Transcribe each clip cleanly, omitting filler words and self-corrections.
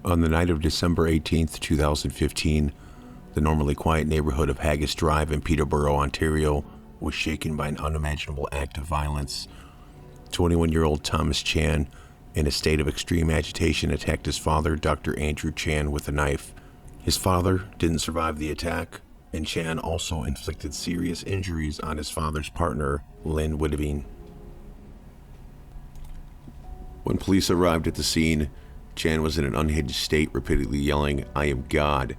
On the night of December 18th, 2015, the normally quiet neighborhood of Haggis Drive in Peterborough, Ontario, was shaken by an unimaginable act of violence. 21-year-old Thomas Chan, in a state of extreme agitation, attacked his father, Dr. Andrew Chan, with a knife. His father didn't survive the attack, and Chan also inflicted serious injuries on his father's partner, Lynn Witteveen. When police arrived at the scene, Chan was in an unhinged state, repeatedly yelling, "I am God."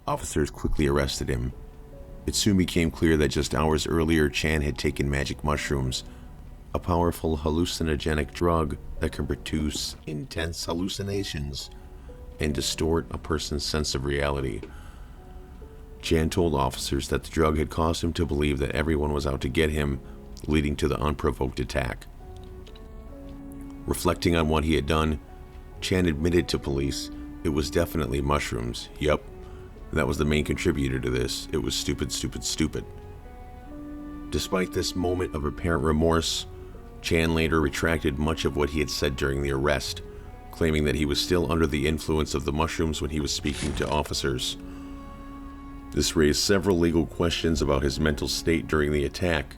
Officers quickly arrested him. It soon became clear that just hours earlier, Chan had taken magic mushrooms, a powerful hallucinogenic drug that can produce intense hallucinations and distort a person's sense of reality. Chan told officers that the drug had caused him to believe that everyone was out to get him, leading to the unprovoked attack. Reflecting on what he had done, Chan admitted to police it was definitely mushrooms. Yep, that was the main contributor to this. It was stupid, stupid, stupid. Despite this moment of apparent remorse, Chan later retracted much of what he had said during the arrest, claiming that he was still under the influence of the mushrooms when he was speaking to officers. This raised several legal questions about his mental state during the attack,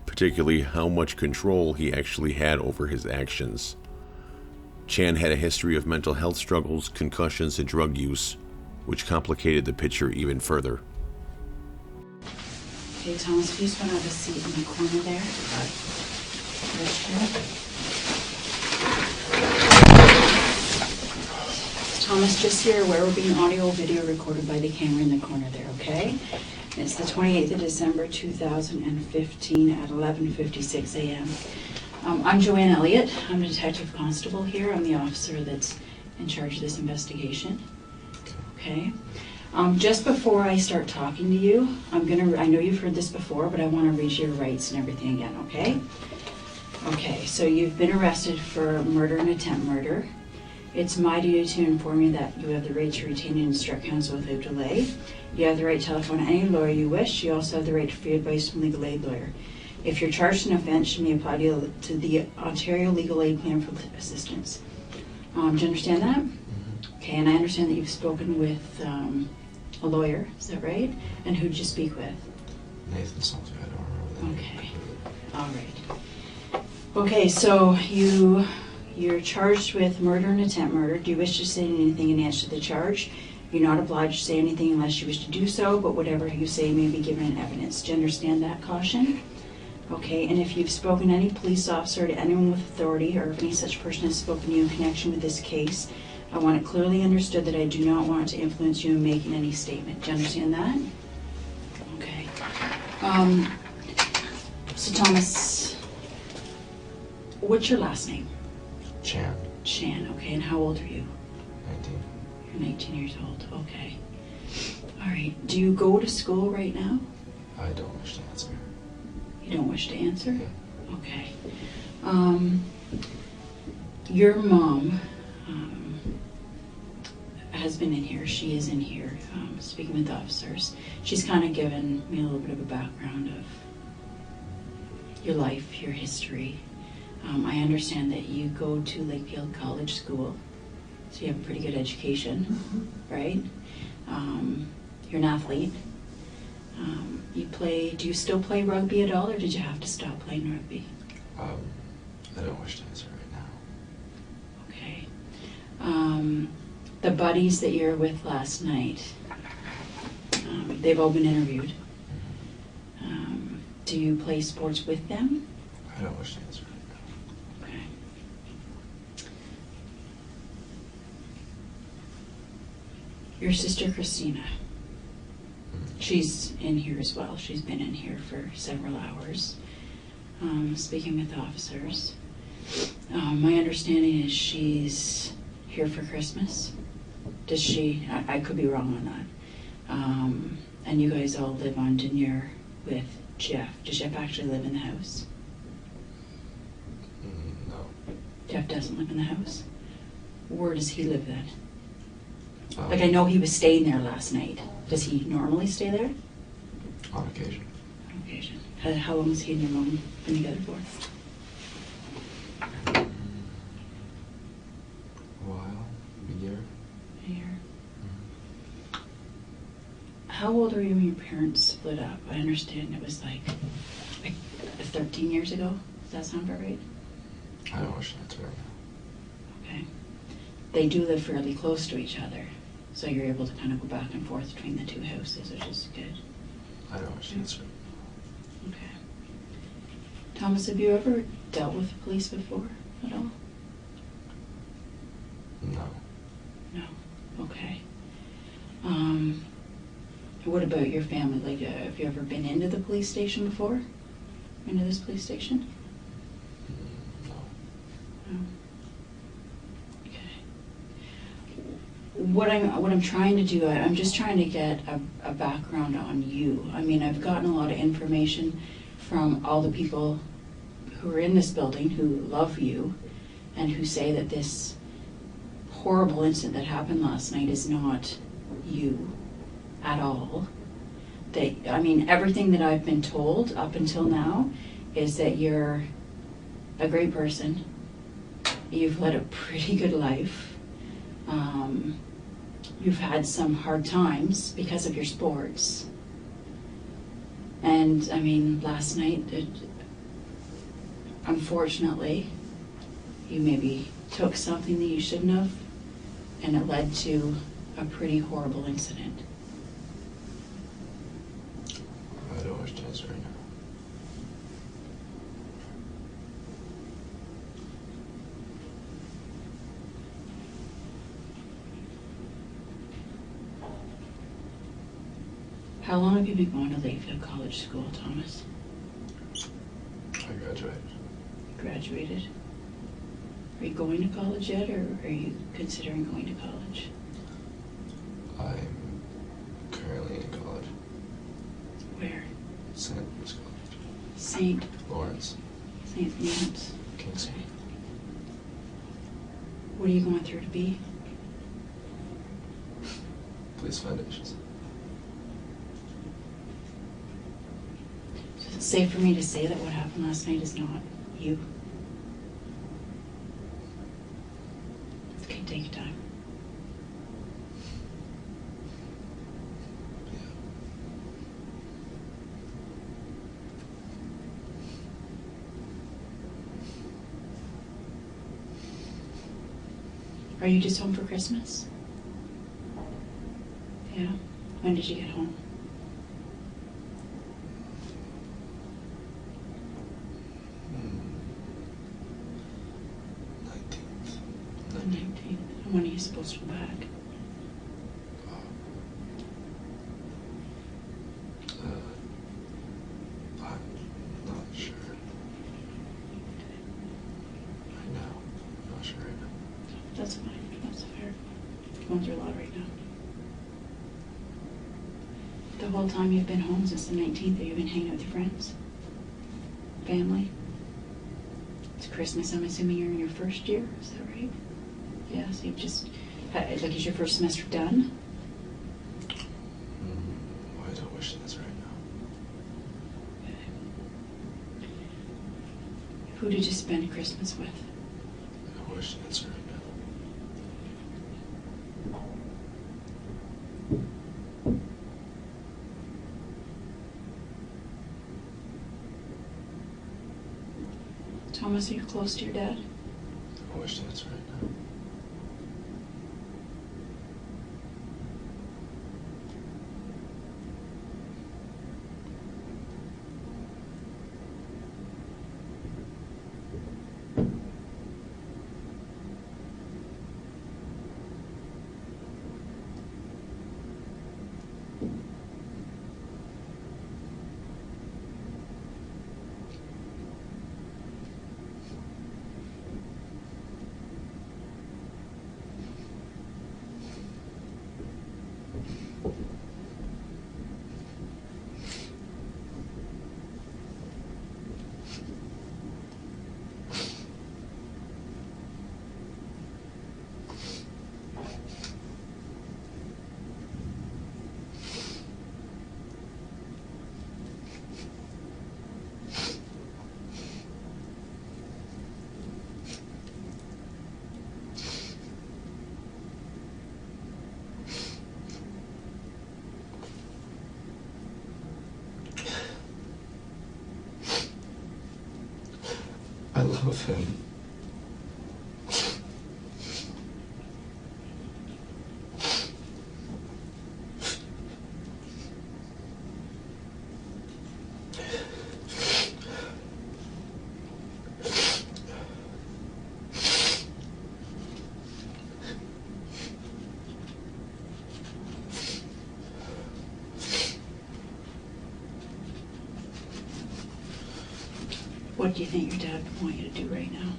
particularly how much control he actually had over his actions. Chan had a history of mental health struggles, concussions, and drug use, which complicated the picture even further. Okay, Thomas, please want to have a seat in the corner there. Thomas, just so you're aware, we're being audio video recorded by the camera in the corner there, okay? It's the 28th of December 2015 at 11:56 a.m. I'm Joanne Elliott. I'm a detective constable here. I'm the officer that's in charge of this investigation. Okay. Just before I start talking to you, I know you've heard this before, but I want to read your rights and everything again, okay? Okay, so you've been arrested for murder and attempt murder. It's my duty to inform you that you have the right to retain and instruct counsel without delay. You have the right to telephone any lawyer you wish. You also have the right to free advice from a legal aid lawyer. If you're charged in an offense, you may apply to the Ontario Legal Aid Plan for assistance. Do you understand that? Okay, and I understand that you've spoken with a lawyer, is that right? And who did you speak with? Nathan something, I don't remember that. Okay, all right. Okay, so you're charged with murder and attempt murder. Do you wish to say anything in answer to the charge? You're not obliged to say anything unless you wish to do so, but whatever you say may be given in evidence. Do you understand that caution? Okay, and if you've spoken to any police officer, to anyone with authority, or if any such person has spoken to you in connection with this case, I want it clearly understood that I do not want to influence you in making any statement. Do you understand that? Okay. So Thomas, what's your last name? Chan. Chan, okay, and how old are you? 19. You're 19 years old, okay. All right, do you go to school right now? I don't wish to answer. You don't wish to answer? Yeah. Okay. Your mom has been in here. She is in here speaking with officers. She's kind of given me a little bit of a background of your life, your history. I understand that you go to Lakefield College School, so you have a pretty good education, right? You're an athlete. Do you still play rugby at all, or did you have to stop playing rugby? I don't wish to answer right now. Okay. The buddies that you were with last night, they've all been interviewed. Do you play sports with them? I don't wish to answer right now. Okay. Your sister Christina, she's in here as well. She's been in here for several hours, speaking with officers. My understanding is she's here for Christmas. Does she? I could be wrong on that. And you guys all live on Denier with Jeff. Does Jeff actually live in the house? No. Jeff doesn't live in the house? Where does he live then? Like, I know he was staying there last night. Does he normally stay there? On occasion. On occasion. How long has he and your mom been together for? A while. A year. how old were you when your parents split up? I understand it was like 13 years ago. Does that sound about right? I don't wish to answer right now. Okay. They do live fairly close to each other, so you're able to kind of go back and forth between the two houses, which is good. I don't wish to answer. Okay. Thomas, have you ever dealt with the police before at all? No. No. Okay. What about your family? Like, have you ever been into the police station before? Into this police station? No. No. Okay. What I'm trying to do, I'm just trying to get a background on you. I mean, I've gotten a lot of information from all the people who are in this building who love you and who say that this horrible incident that happened last night is not you at all. I mean, everything that I've been told up until now is that you're a great person. You've led a pretty good life. You've had some hard times because of your sports. And I mean, last night, unfortunately, you maybe took something that you shouldn't have, and it led to a pretty horrible incident. I don't wish to answer right now. How long have you been going to Lakeville College School, Thomas? I graduated. Graduated? Are you going to college yet, or are you considering going to college? I'm currently in college. Where? St. Louis College. St. Lawrence. Lawrence. Kingston. What are you going through to be? Police Foundations. So it's safe for me to say that what happened last night is not you? Okay, take your time. Yeah. Are you just home for Christmas? Yeah. When did you get home? Hmm. 19th. The 19th. And when are you supposed to go back? I'm not sure. Right now. I'm not sure right now. That's fine. That's fair. Going through a lot right now. The whole time you've been home since the 19th, have you been hanging out with your friends? Family? It's Christmas, I'm assuming you're in your first year, is that right? Yeah, so you've just, like, is your first semester done? I don't wish to answer right now. Okay. Who did you spend Christmas with? I don't wish to answer right now. Thomas, are you close to your dad? I don't wish to answer right now. I love him. What do you think your dad would want you to do right now?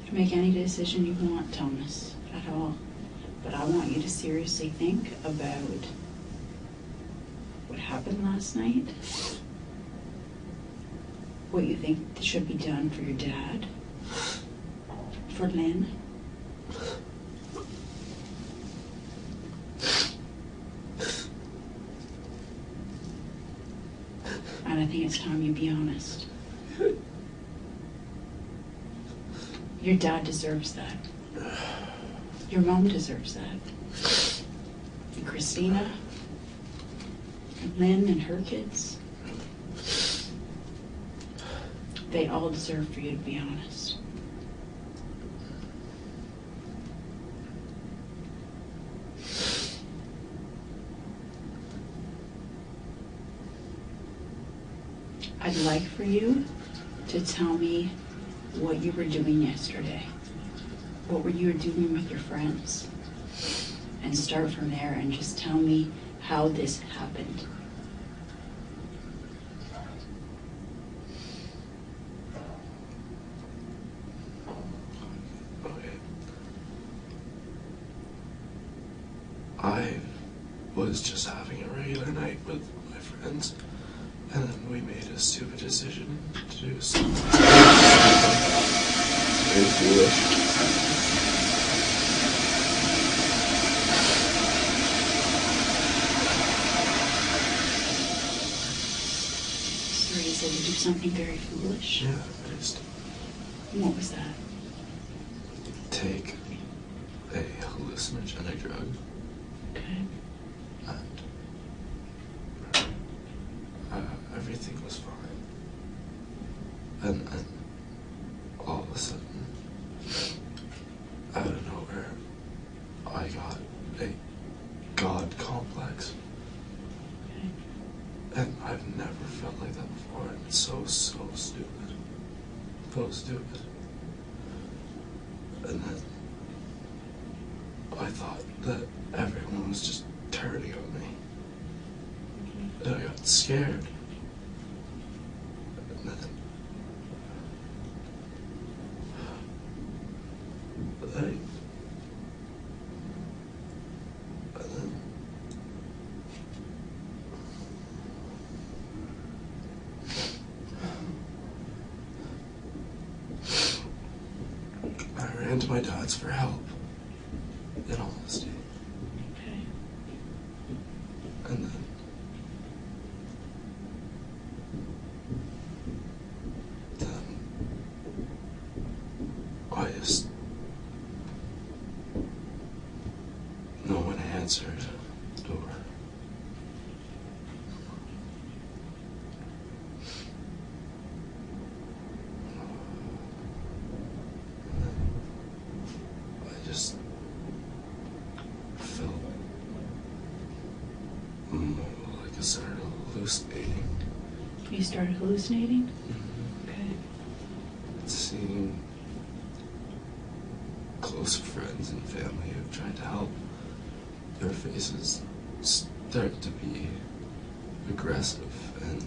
You can make any decision you want, Thomas, at all. But I want you to seriously think about what happened last night, what you think should be done for your dad, for Lynn. And I think it's time you be honest. Your dad deserves that. Your mom deserves that. And Christina, and Lynn and her kids, they all deserve for you to be honest. I'd like for you to tell me what you were doing yesterday. What were you doing with your friends? And start from there and just tell me how this happened. Okay. I was just having a regular night with my friends, and then we made a stupid decision to do something very foolish. So you said you do something very foolish? Yeah, I just What was that? take a hallucinogenic drug, Okay. and everything was fine. And then, all of a sudden, out of nowhere, I got a God complex. Okay. And I've never felt like that before, and it's so stupid. So stupid. And then I thought that everyone was just turning on me. And I got scared. And then I ran to my dad's for help, in honesty. Okay. And then I just, no one answered the door. I just felt like I started hallucinating. You started hallucinating? Mm-hmm. Okay. Seeing close friends and family who've tried to help, their faces start to be aggressive, and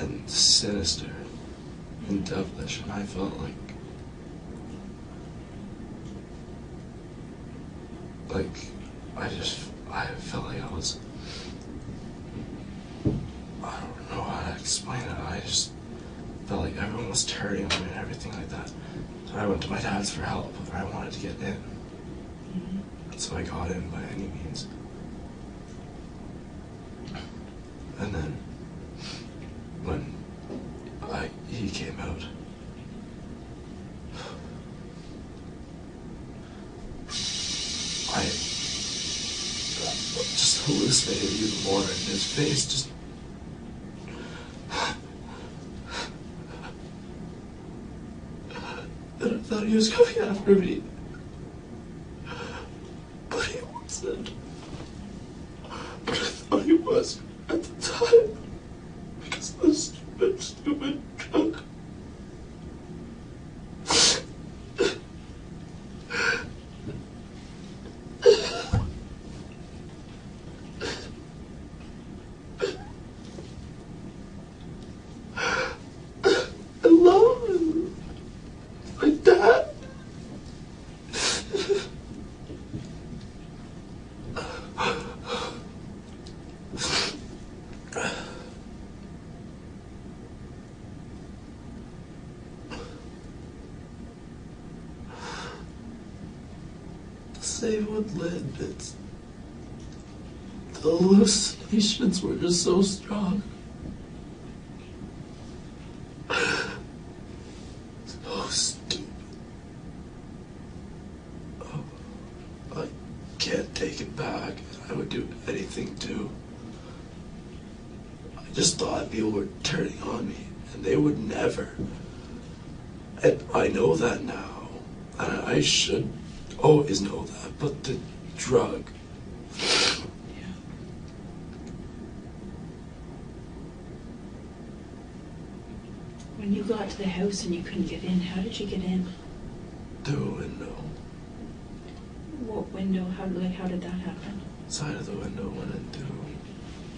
and sinister and devilish, and I felt like I felt like I was, I don't know how to explain it, I just felt like everyone was turning on me and everything like that. So I went to my dad's for help, and I wanted to get in. So I got in by any means. And then when he came out, I just hallucinated even more, and his face just and I thought he was coming after me, but he wasn't. But I thought he was at the time because of the stupid drunk. I love him. My dad. Same with Lynn. It's the hallucinations were just so strong. So stupid. Oh, I can't take it back. I would do anything to. I just thought people were turning on me, and they would never. And I know that now. And I should always know that. But the drug. When you got to the house and you couldn't get in, how did you get in? Through a window. What window? How did that happen? Side of the window went in through.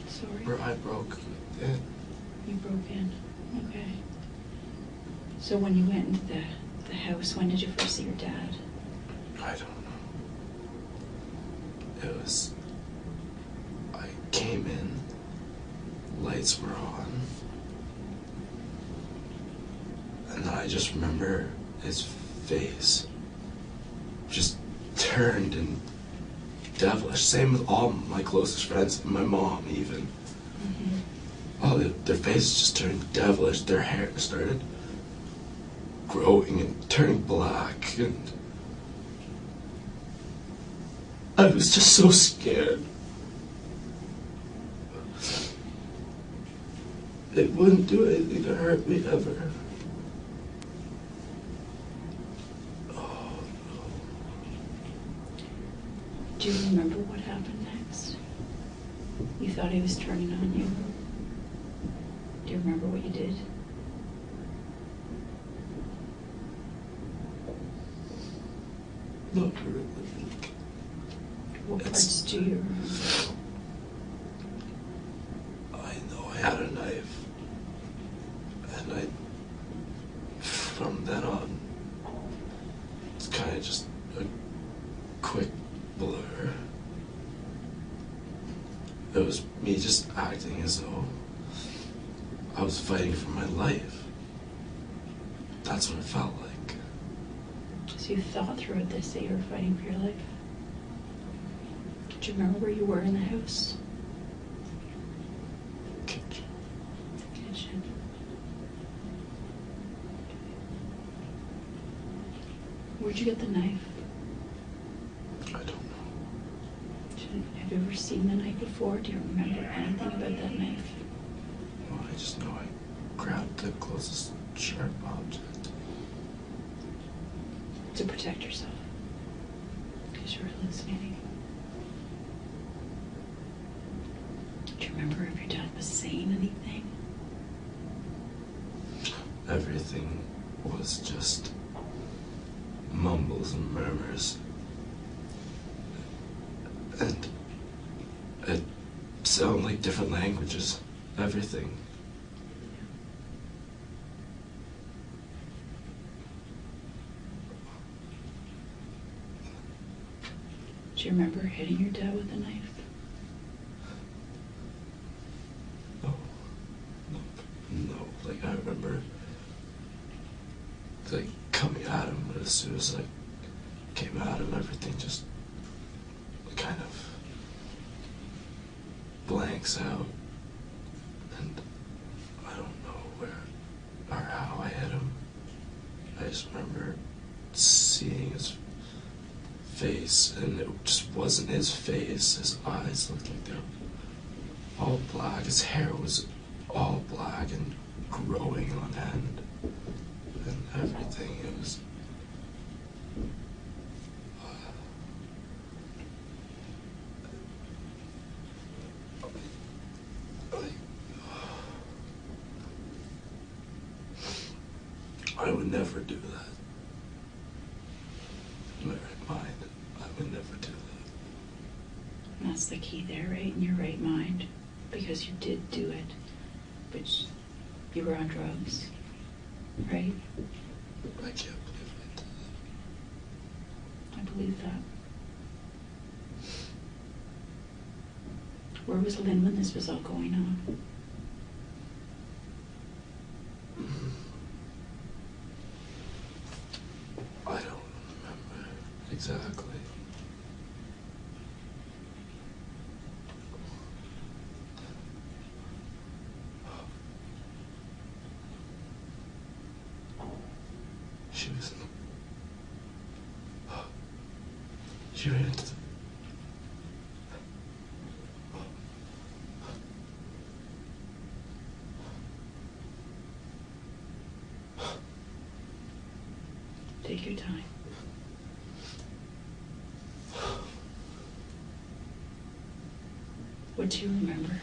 Sorry? Where I broke in. You broke in. Okay. So when you went into the house, when did you first see your dad? I don't know. It was. I came in, lights were on, and I just remember his face just turned and devilish. Same with all my closest friends, my mom even. All their faces just turned devilish. Their hair started growing and turning black, and I was just so scared. They wouldn't do anything to hurt me ever. Oh no. Do you remember what happened next? You thought he was turning on you. Do you remember what you did? Not really. What parts do you remember? I know I had a knife, and from then on, it's kind of just a quick blur. It was me just acting as though I was fighting for my life. That's what it felt like. So you thought throughout this that you were fighting for your life? Do you remember where you were in the house? Kitchen. Kitchen. Where'd you get the knife? I don't know. Have you ever seen the knife before? Do you remember anything about that knife? Well, I just know I grabbed the closest sharp object. To protect yourself. Because you were hallucinating. Do you remember if your dad was saying anything? Everything was just mumbles and murmurs. And it sounded like different languages. Everything. Do you remember hitting your dad with a knife? No. Like, I remember, like, coming at him, but as soon as I came at him, everything just kind of blanks out. And I don't know where or how I hit him. I just remember seeing his face, and it just wasn't his face. His eyes looked like they were all black. His hair was all black and growing on end. And everything, it was... I would never do that. In my right mind, I would never do that. And that's the key there, right? In your right mind. Because you did do it. But you were on drugs. Right? I can't believe I did that. I believe that. Where was Lynn when this was all going on? I don't remember exactly. She was in the... She ran into the... Take your time. What do you remember?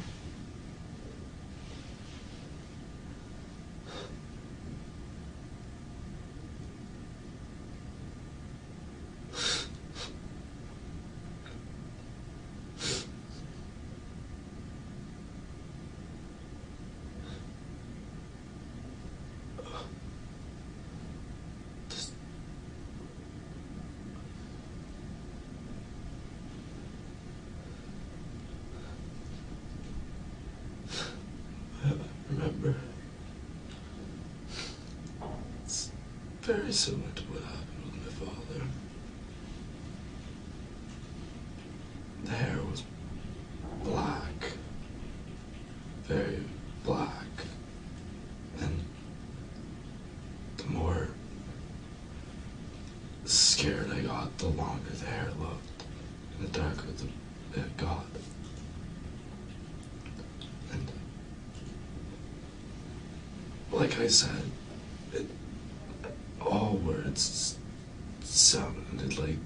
Remember, it's very similar to what happened with my father. The hair was black, very black, and the more scared I got, the longer the hair looked, and the darker it got. And like I said, all words sounded like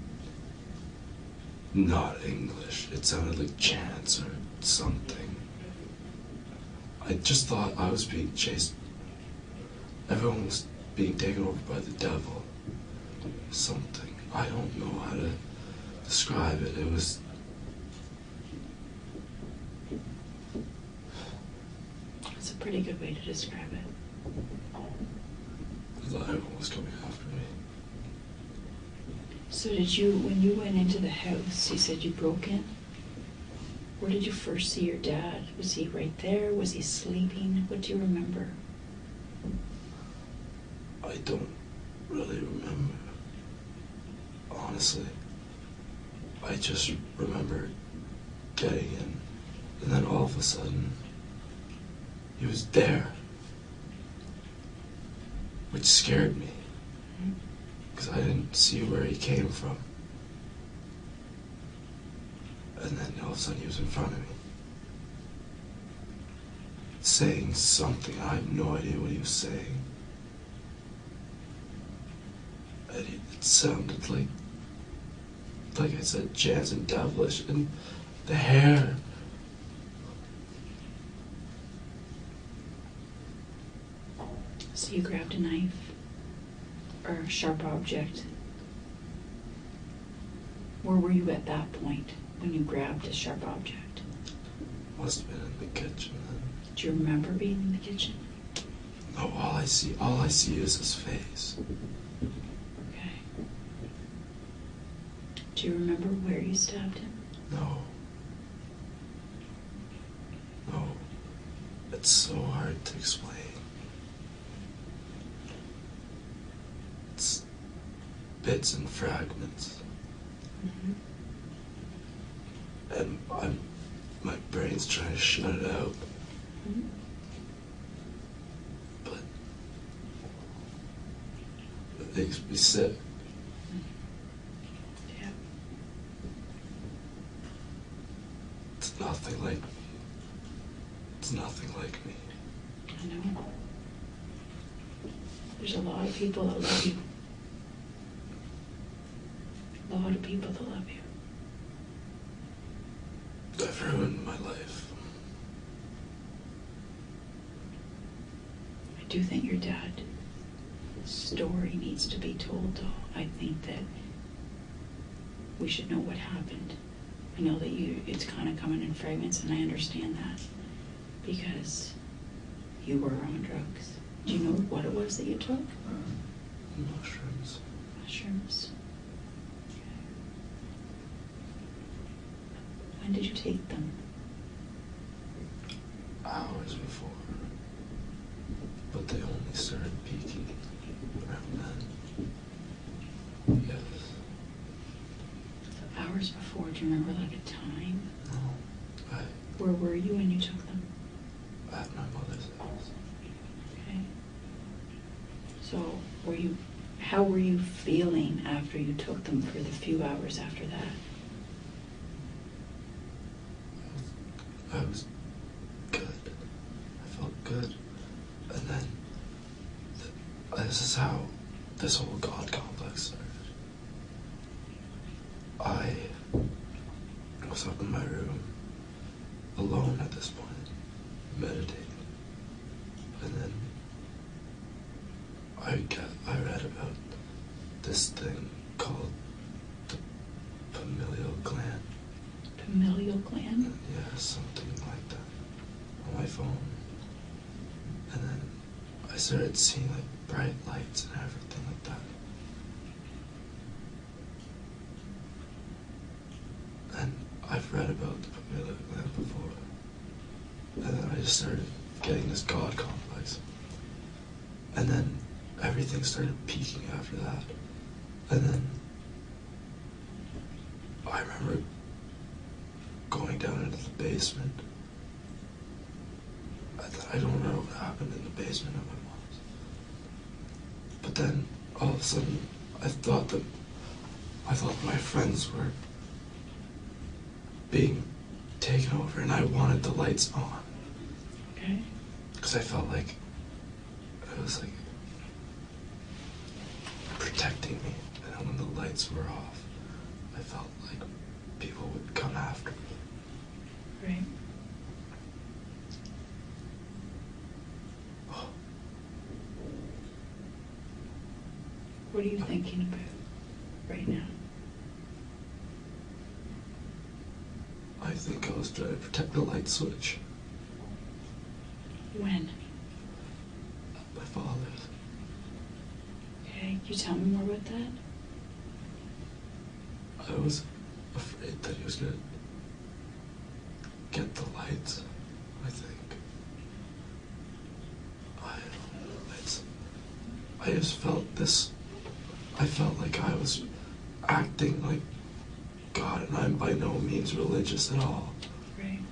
not English. It sounded like chants or something. I just thought I was being chased. Everyone was being taken over by the devil. Something. I don't know how to describe it. It was... It's a pretty good way to describe it. I thought everyone was coming after me. So did you, when you went into the house, you said you broke in? Where did you first see your dad? Was he right there? Was he sleeping? What do you remember? I don't really remember. Honestly. I just remember getting in, and then all of a sudden, he was there. Which scared me, because I didn't see where he came from. And then all of a sudden he was in front of me, saying something. I have no idea what he was saying. And it sounded like I said, jazz and devilish, and the hair. So you grabbed a knife or a sharp object. Where were you at that point when you grabbed a sharp object? Must have been in the kitchen then. Do you remember being in the kitchen? No, all I see is his face. Okay. Do you remember where you stabbed him? No. No. It's so hard to explain. It's bits and fragments. Mm-hmm. And my brain's trying to shut it out. Mm-hmm. But it makes me sick. Yeah. It's nothing like me. I know. There's a lot of people that love you. A lot of people that love you. I've ruined my life. I do think your dad's story needs to be told, though. I think that we should know what happened. I know that it's kind of coming in fragments, and I understand that because you were on drugs. Do you know what it was that you took? Mushrooms. Mushrooms. When did you take them? Hours before. But they only started peaking around then. Yes. So hours before, do you remember like a time? No. Where were you when you took them? At my mother's house. Okay. So how were you feeling after you took them for the few hours after that? I was good. I felt good. And then this is how this whole God complex started. I was up in my room, alone at this point, meditating. And then I read about this thing called the familial gland. Familial gland? Yeah, something like that on my phone. And then I started seeing like bright lights and everything like that. And I've read about the familial gland before. And then I just started getting this God complex. And then everything started peaking after that. And then I remember going down into the basement. I don't remember what happened in the basement of my mom's. But then all of a sudden I thought my friends were being taken over and I wanted the lights on. Okay. Because I felt like it was like protecting me. And then when the lights were off, I felt like people would come after me. Right. What are you thinking about right now? I think I was trying to protect the light switch. When? My father's. Okay, can you tell me more about that? I was afraid that he was gonna get the lights, I think. I don't know. I just felt this. I felt like I was acting like God, and I'm by no means religious at all. Right.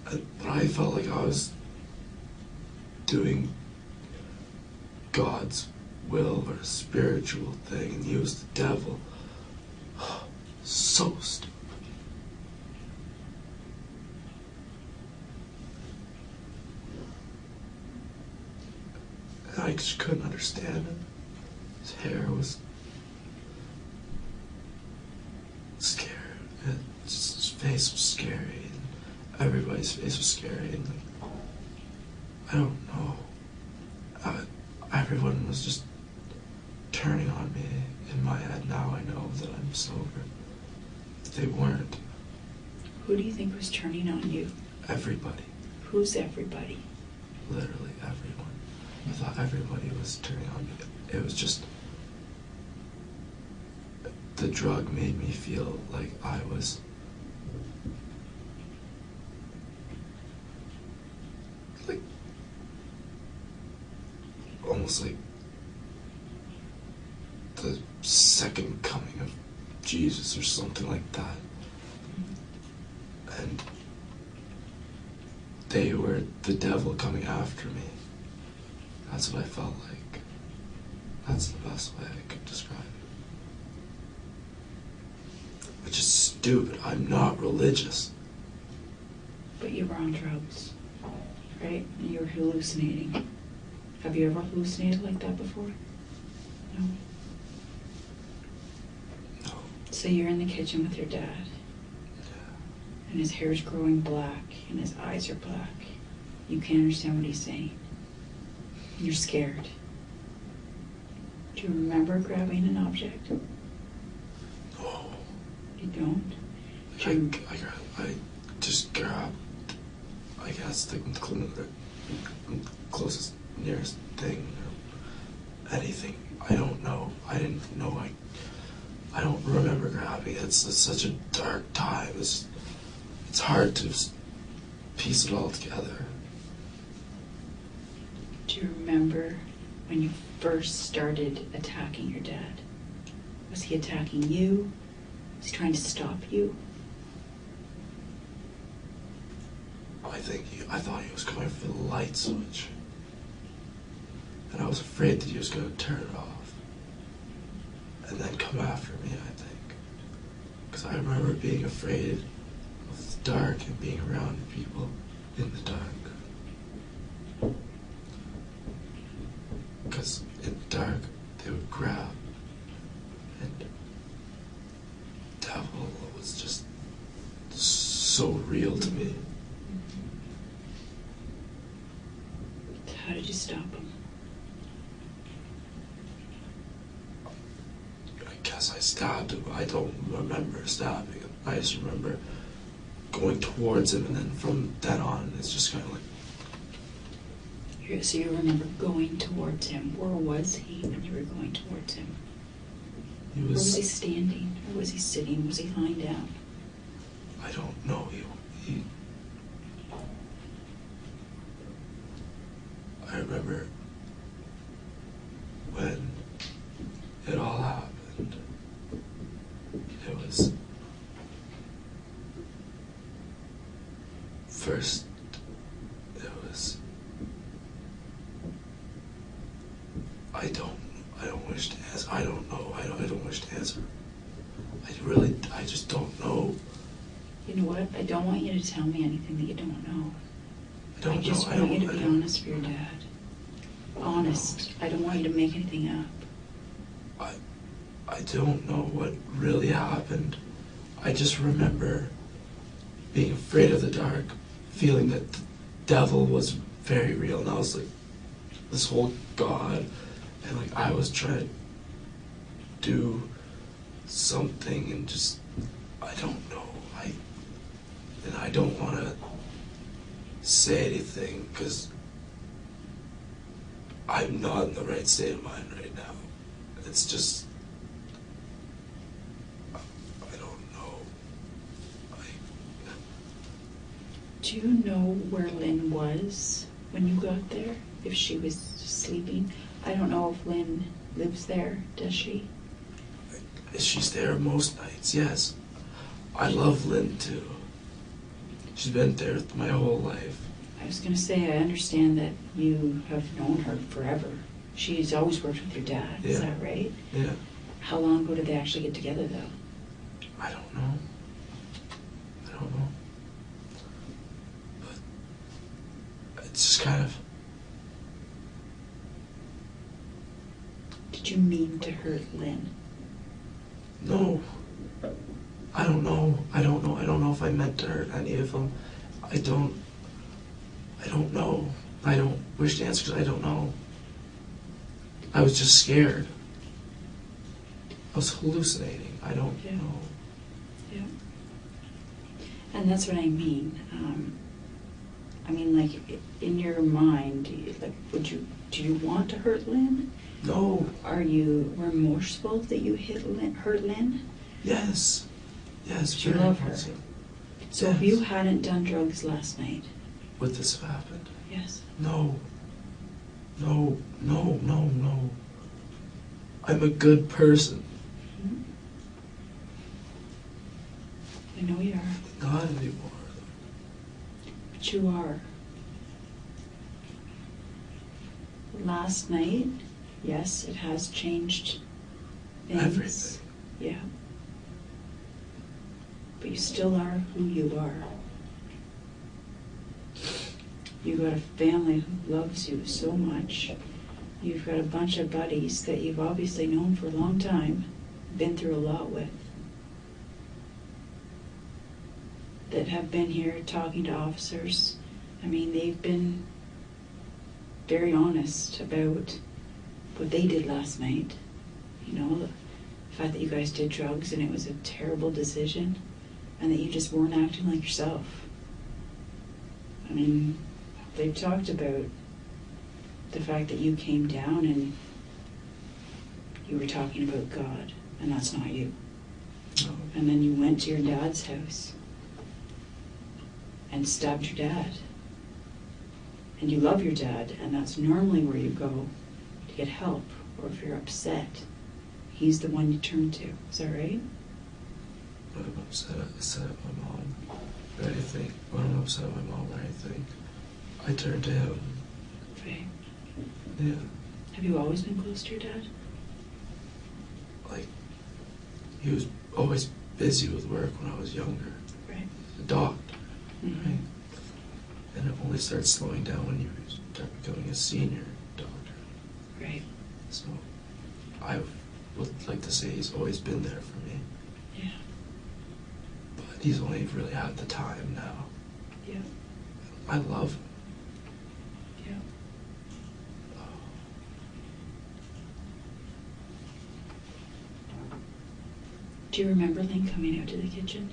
But I felt like I was doing God's will or a spiritual thing, and he was the devil. So stupid. And I just couldn't understand it. His hair was scary. His face was scary. And everybody's face was scary. And like, I don't know. Everyone was just turning on me. In my head now I know that I'm sober. They weren't. Who do you think was turning on you? Everybody. Who's everybody? Literally everyone. I thought everybody was turning on me. It was just... the drug made me feel like I was like almost like the second coming of Jesus or something like that. And they were the devil coming after me. That's what I felt like. That's the best way I could describe it. Which is stupid. I'm not religious. But you were on drugs, right? And you were hallucinating. Have you ever hallucinated like that before? No? No. So you're in the kitchen with your dad, and his hair's growing black, and his eyes are black. You can't understand what he's saying. And you're scared. Do you remember grabbing an object? No. You don't? I just grabbed, I guess, the closest, nearest thing, or anything. I don't know. I didn't know. I don't remember grabbing it. It's such a dark time. It's hard to piece it all together. Do you remember when you first started attacking your dad? Was he attacking you? Was he trying to stop you? I thought he was going for the light switch. And I was afraid that he was going to turn it off. And then come after me, I think. Because I remember being afraid of the dark and being around people in the dark. Because in the dark, they would grab. And the devil was just so real to me. How did you stop him? I guess I stabbed him. I don't remember stabbing him. I just remember going towards him, and then from then on, it's just kind of like... So you remember going towards him. Where was he when you were going towards him? Where was he standing? Or was he sitting? Was he lying down? I don't know. He I remember when it all happened. It was first. It was. I don't wish to answer. I don't know. I don't wish to answer. I just don't know. You know what? I don't want you to tell me anything that you don't know. I just know. want you to be honest for your dad. Honest. I don't want you to make anything up. I don't know what really happened. I just remember being afraid of the dark, feeling that the devil was very real, and I was like, this whole God, and like I was trying to do something, and just, I don't know. I don't want to say anything because I'm not in the right state of mind right now. It's just, I don't know. Do you know where Lynn was when you got there? If she was sleeping? I don't know if Lynn lives there, does she? She's there most nights, yes. I love Lynn too. She's been there my whole life. I was going to say, I understand that you have known her forever. She's always worked with your dad, is that right? Yeah. How long ago did they actually get together, though? I don't know. But it's just kind of... Did you mean to hurt Lynn? No. I don't know. I don't know if I meant to hurt any of them. I don't know. I don't wish to answer because I don't know. I was just scared. I was hallucinating. I don't know. Yeah. And that's what I mean. Like, in your mind, like, do you want to hurt Lynn? No. Are you remorseful that you hurt Lynn? Yes. Yes, But you very love her. much so. So if you hadn't done drugs last night? Would this have happened? Yes. No. No. No. No. No. I'm a good person. Hmm? I know you are. Not anymore. But you are. Last night, yes, it has changed things. Everything. Yeah. But you still are who you are. You've got a family who loves you so much. You've got a bunch of buddies that you've obviously known for a long time, been through a lot with, that have been here talking to officers. I mean, they've been very honest about what they did last night. You know, the fact that you guys did drugs and it was a terrible decision, and that you just weren't acting like yourself. I mean, they've talked about the fact that you came down and you were talking about God, and that's not you. No. And then you went to your dad's house and stabbed your dad. And you love your dad, and that's normally where you go to get help, or if you're upset, he's the one you turn to. Is that right? When I'm upset at my mom or anything, when I'm upset at my mom or anything, I turn to him. Right. Yeah. Have you always been close to your dad? Like, he was always busy with work when I was younger. Right. A doctor. Mm-hmm. Right? And it only started slowing down when you start becoming a senior doctor. Right. So I would like to say he's always been there for me. Yeah. But he's only really had the time now. Yeah. I love him. Yeah. Do you remember Lynn coming out to the kitchen?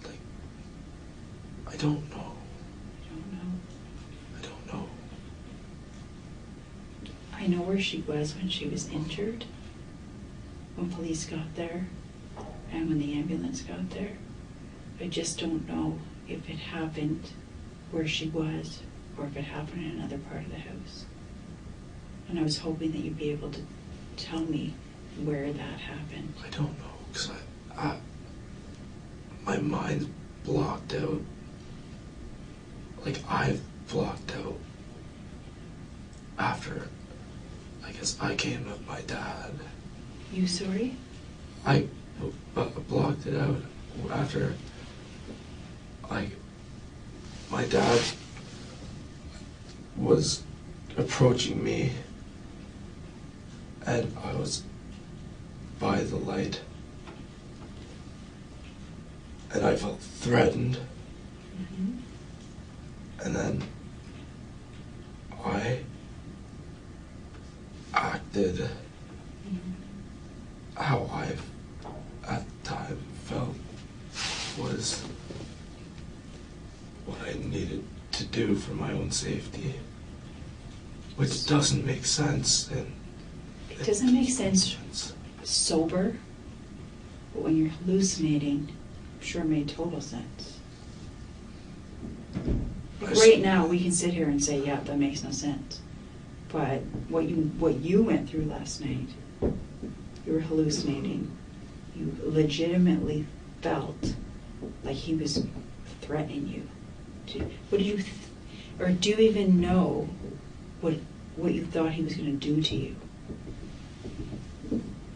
Like, I don't know. I don't know. I don't know. I know where she was when she was injured, when police got there, and when the ambulance got there. I just don't know if it happened where she was, or if it happened in another part of the house. And I was hoping that you'd be able to tell me where that happened. I don't know, because my mind's blocked out. Like, I've blocked out after, I guess, I came with my dad. You sorry? I blocked it out after, like, my dad was approaching me, and I was by the light, and I felt threatened, Mm-hmm. and then I acted Mm-hmm. how I at the time felt was what I needed to do for my own safety, which doesn't make sense. And It doesn't make sense sober, but when you're hallucinating, I'm sure it made total sense. Like right now, we can sit here and say, yeah, that makes no sense. But what you went through last night, you were hallucinating. You legitimately felt like he was threatening you. What did you, or do you even know what you thought he was going to do to you?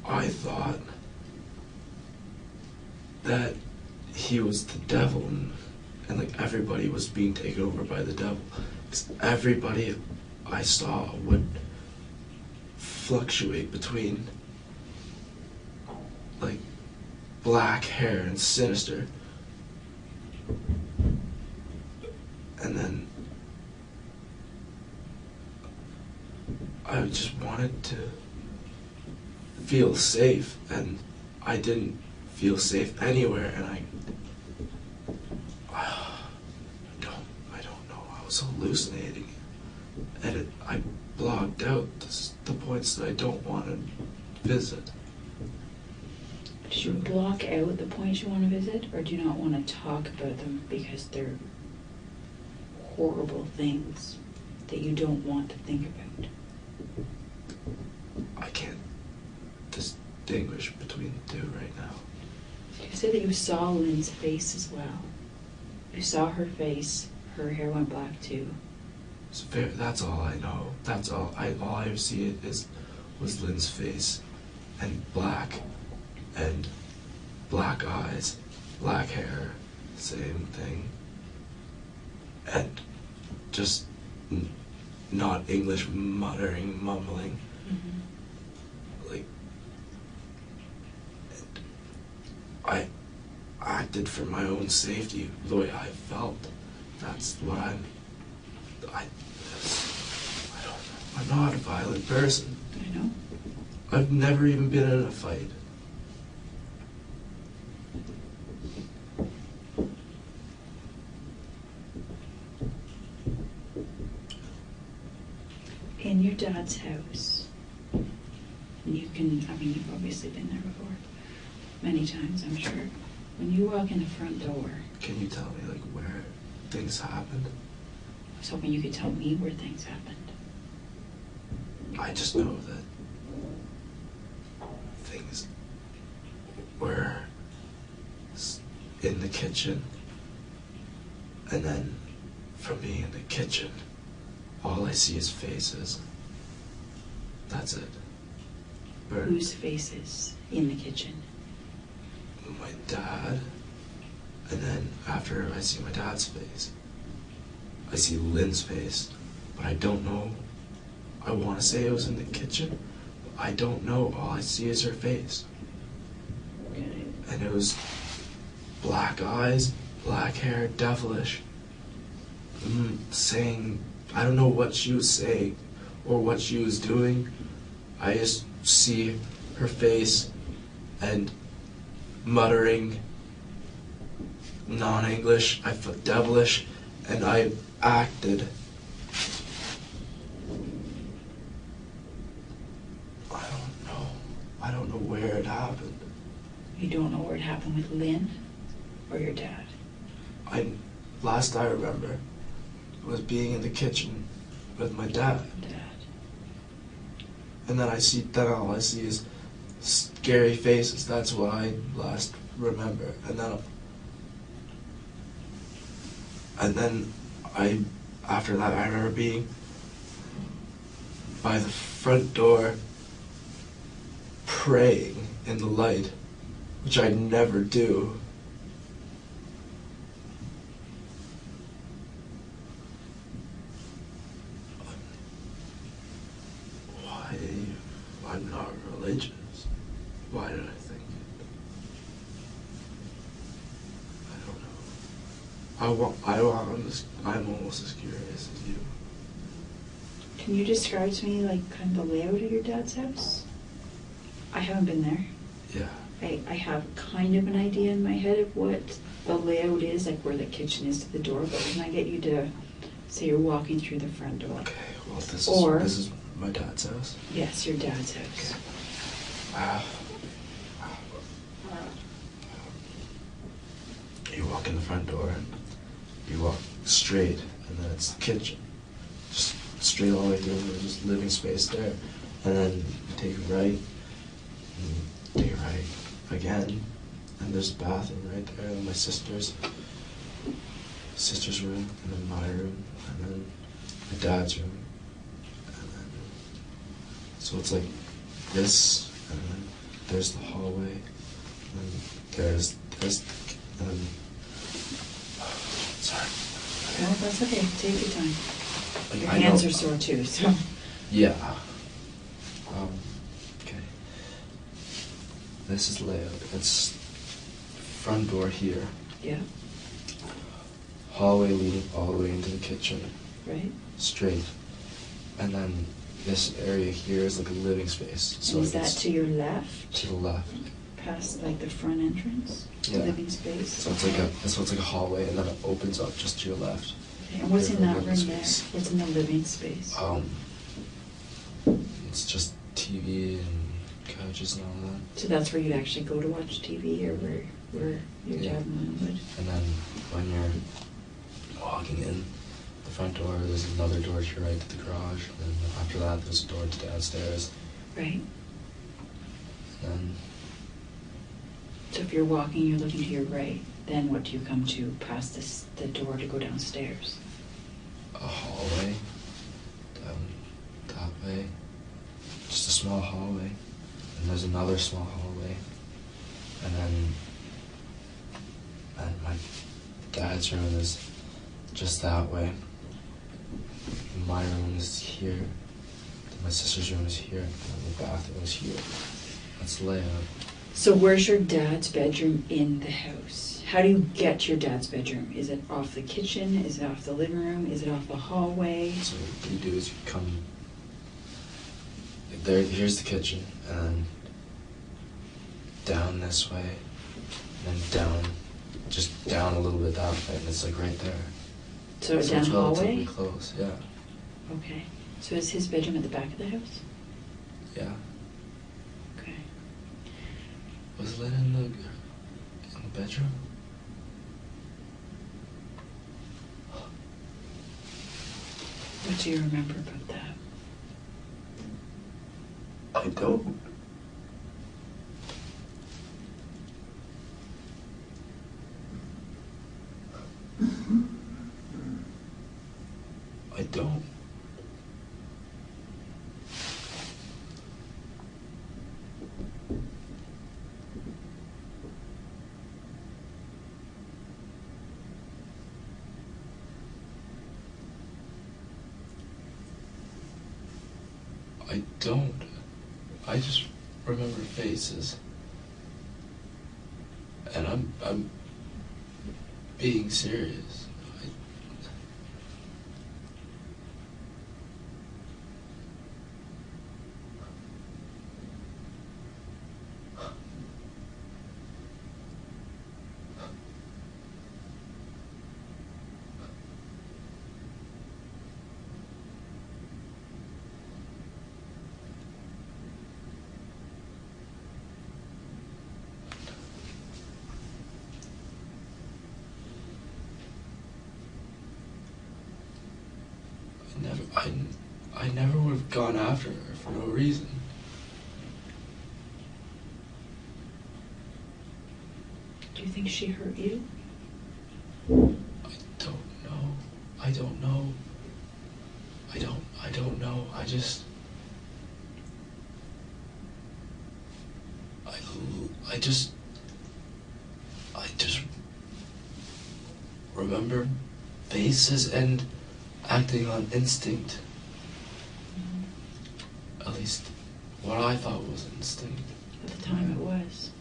I thought that he was the devil, and like everybody was being taken over by the devil. 'Cause everybody I saw would fluctuate between like black hair and sinister, and then I just wanted to feel safe, and I didn't feel safe anywhere, and I don't know. I was hallucinating. And I blocked out the points that I don't want to visit. Did you block out the points you want to visit, or do you not want to talk about them because they're horrible things that you don't want to think about? I can't distinguish between the two right now. You said that you saw Lynn's face as well. You saw her face, her hair went black too. That's all I know. That's all I see was Lynn's face, and black eyes, black hair, same thing, and just not English, mumbling. Mm-hmm. Like, I acted for my own safety the way I felt. That's what I don't know. I'm not a violent person. I know. I've never even been in a fight. In your dad's house, you've obviously been there before, many times, I'm sure. When you walk in the front door, Can you tell me, like, where things happened? I was hoping you could tell me where things happened. I just know that things were in the kitchen, and then from being in the kitchen, all I see is faces. That's it. Whose faces in the kitchen? My dad, and then after I see my dad's face, I see Lynn's face, but I don't know. I want to say it was in the kitchen, but I don't know. All I see is her face. Okay. And it was black eyes, black hair, devilish. Saying, I don't know what she was saying or what she was doing. I just see her face and muttering non-English. I felt devilish, and I acted. I don't know where it happened. You don't know where it happened with Lynn or your dad? Last I remember was being in the kitchen with my dad. And then all I see is scary faces. That's what I last remember. And then after that, I remember being by the front door praying in the light, which I never do. Why? I'm not religious. Why did I think it? I don't know. I'm almost as curious as you. Can you describe to me, like, kind of the layout of your dad's house? I haven't been there. Yeah. I have kind of an idea in my head of what the layout is, like where the kitchen is to the door, but can I get you to say you're walking through the front door? Okay, well, this is my dad's house. Yes, your dad's house. Okay. You walk in the front door, and you walk straight, and then it's the kitchen. Just straight all the way through, there's just living space there. And then you take a right, and take a right again, and there's a bathroom right there, and my sister's room, and then my room, and then my dad's room. And then, so it's like this, and then there's the hallway, and there's and then, sorry. No, that's okay. Take your time. Like, Your I hands know- are sore too, so. Yeah. Okay. This is layout. It's front door here. Yeah, Hallway leading all the way into the kitchen. right? Straight. And then this area here is like a living space. So And is that it's to your left, to the left. past like the front entrance? Yeah. Living space? So it's like a hallway, and then it opens up just to your left. And what's in that room there? Space. What's in the living space? It's just TV and couches and all that. So that's where you'd actually go to watch TV, or where your Yeah. dad and mom would? And then when you're walking in the front door, there's another door to your right to the garage. And then after that, there's a door to downstairs. Right. And then So if you're walking, you're looking to your right, then what do you come to past the door to go downstairs? a hallway down that way. Just a small hallway. And there's another small hallway. And then my dad's room is just that way. My room is here. My sister's room is here. And the bathroom is here. That's the layout. So where's your dad's bedroom in the house? How do you get to your dad's bedroom? Is it off the kitchen? Is it off the living room? Is it off the hallway? So what you do is you come there. Here's the kitchen, and then down this way, and then down, just down a little bit that way, and it's like right there. So down it's the relatively hallway? close, yeah. Okay. So is his bedroom at the back of the house? Yeah. Okay. Was Lynn in the bedroom? What do you remember about that? I don't. I don't. I don't. I just remember faces. And I'm being serious. I never would have gone after her for no reason. Do you think she hurt you? I don't know. I don't know. I don't know. I just remember faces and acting on instinct. At least what I thought was instinct. At the time it was.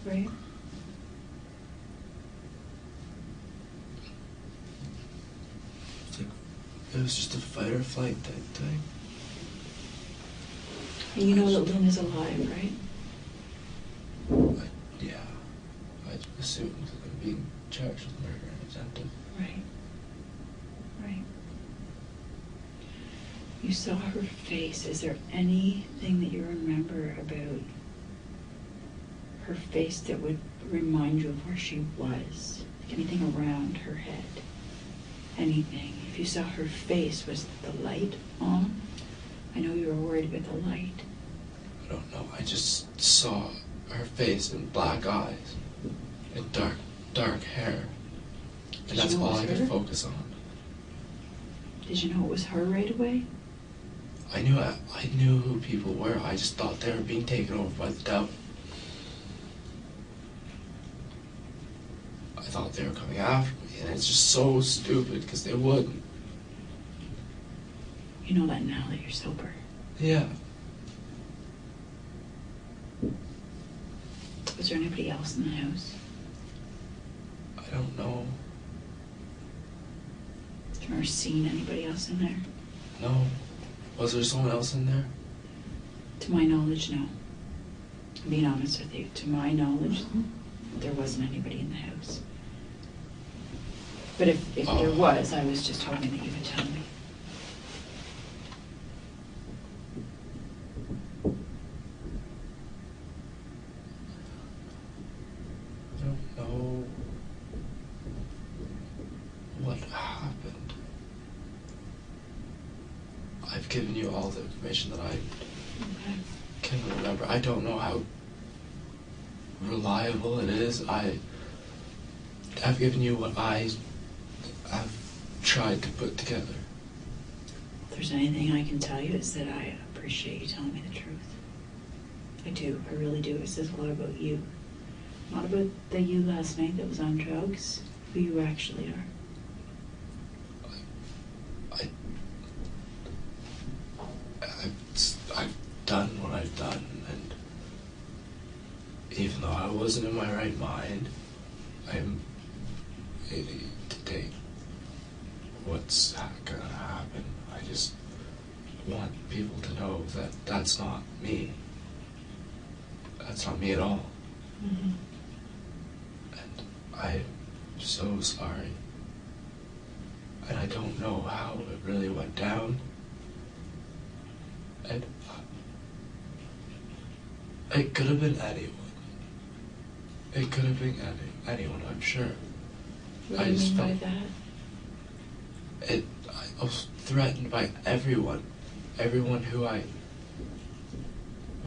Right? It's like it was just a fight or flight type thing. And you know that Lynn is alive, right? Yeah. I assumed being charged with murder and attempted. Right. Right. You saw her face. Is there anything that you remember about her face that would remind you of where she was? Like anything around her head? Anything? If you saw her face, was the light on? I know you were worried about the light. I don't know. I just saw her face and black eyes and dark hair. Did And that's you know it all was I could her? focus on. Did you know it was her right away? I knew who people were. I just thought they were being taken over by the devil. I thought they were coming after me, and it's just so stupid because they wouldn't. You know that now that you're sober. Yeah. Was there anybody else in the house? I don't know. Do you remember seeing anybody else in there? No. Was there someone else in there? To my knowledge, no. I'm being honest with you. To my knowledge, there wasn't anybody in the house. But if there was, I was just hoping that you would tell me. I don't know what happened. I've given you all the information that I can remember. I don't know how reliable it is. I've given you what I have tried to put together. If there's anything I can tell you, it's that I appreciate you telling me the truth. I do, I really do. It says a lot about you. Not about the you last night that was on drugs, who you actually are. I've done what I've done, and even though I wasn't in my right mind, I'm ready to take what's gonna happen. I just want people to know that that's not me. That's not me at all. Mm-hmm. And I'm so sorry. And I don't know how it really went down. And it could have been anyone. It could have been anyone, I'm sure. What do you mean by that? I was threatened by everyone. Everyone who I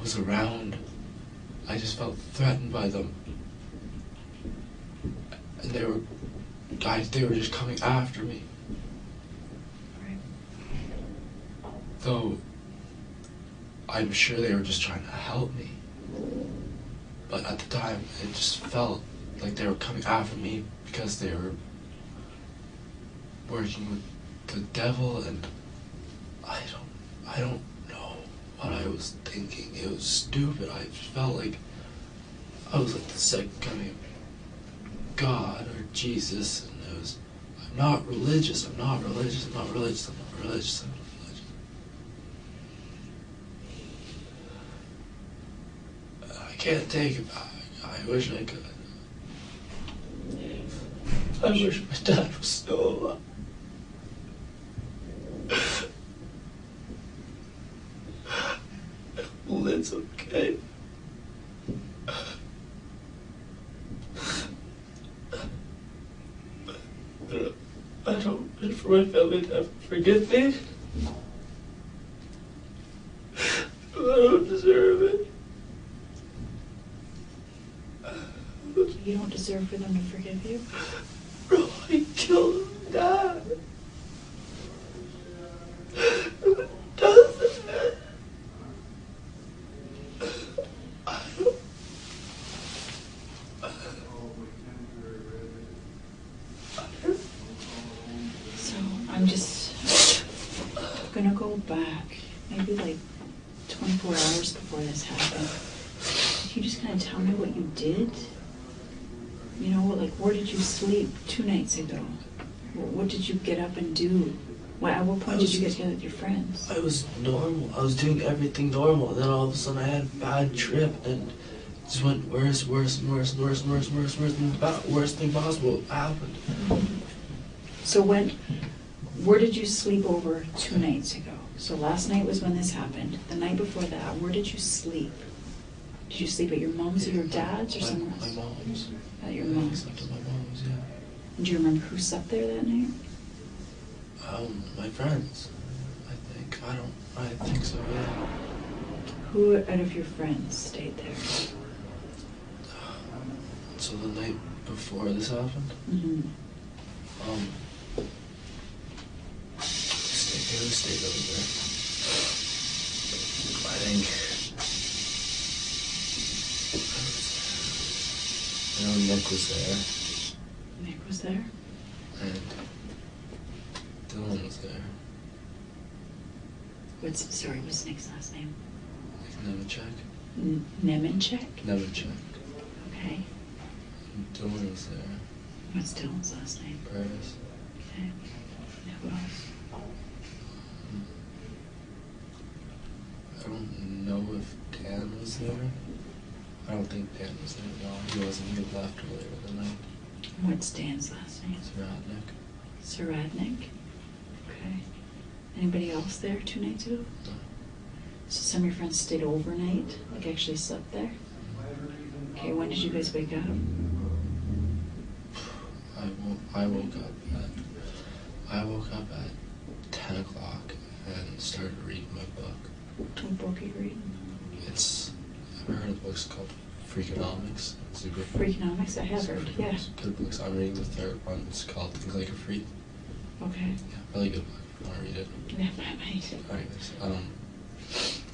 was around. I just felt threatened by them. And they were just coming after me. Right. Though I'm sure they were just trying to help me. But at the time, it just felt like they were coming after me because they were working with the devil, and I don't know what I was thinking. It was stupid. I felt like I was like the second coming of God or Jesus, and it was, I'm not religious. I can't take it back. I wish I could. I wish my dad was still alive. Well, it's okay. I don't wish for my family to ever forget me. I don't deserve it. You don't deserve for them to forgive you? Bro, I killed Dad. Who does that? So I'm just gonna go back, maybe like 24 hours before this happened. Can you just kind of tell me what you did? You know, like, where did you sleep 2 nights ago? What did you get up and do? At what point did you get together with your friends? I was normal. I was doing everything normal. Then all of a sudden I had a bad trip, and it just went worse thing possible happened. So where did you sleep over 2 nights ago? So last night was when this happened. The night before that, where did you sleep? Did you sleep at your mom's or your dad's or somewhere else? My mom's. At your I mom's. slept at my mom's, yeah. And do you remember who slept there that night? My friends, I think. I think so, yeah. Who out of your friends stayed there? So the night before this happened, Mm-hmm. Who stayed over there? I think. I know Nick was there, Nick was there? and Dylan was there. What's Nick's last name? Nemenchek. Nemenchek? Nemenchek. Okay. And Dylan was there. What's Dylan's last name? Paris. Okay. And who else? I don't know if Dan was there. I don't think Dan was there. No, he wasn't. He left earlier that night. What's Dan's last name? Saradnik. Okay. Anybody else there 2 nights ago? No. So some of your friends stayed overnight, like actually slept there? Okay, when did you guys wake up? I woke up at 10 o'clock and started reading my book. What book are you reading? I've heard of books called Freakonomics. It's a good book. Freakonomics? I have heard, yeah. It's good books. I'm reading the third one. It's called Think Like a Freak. Okay. Yeah, really good book. If you want to read it. Yeah, I might. Anyways,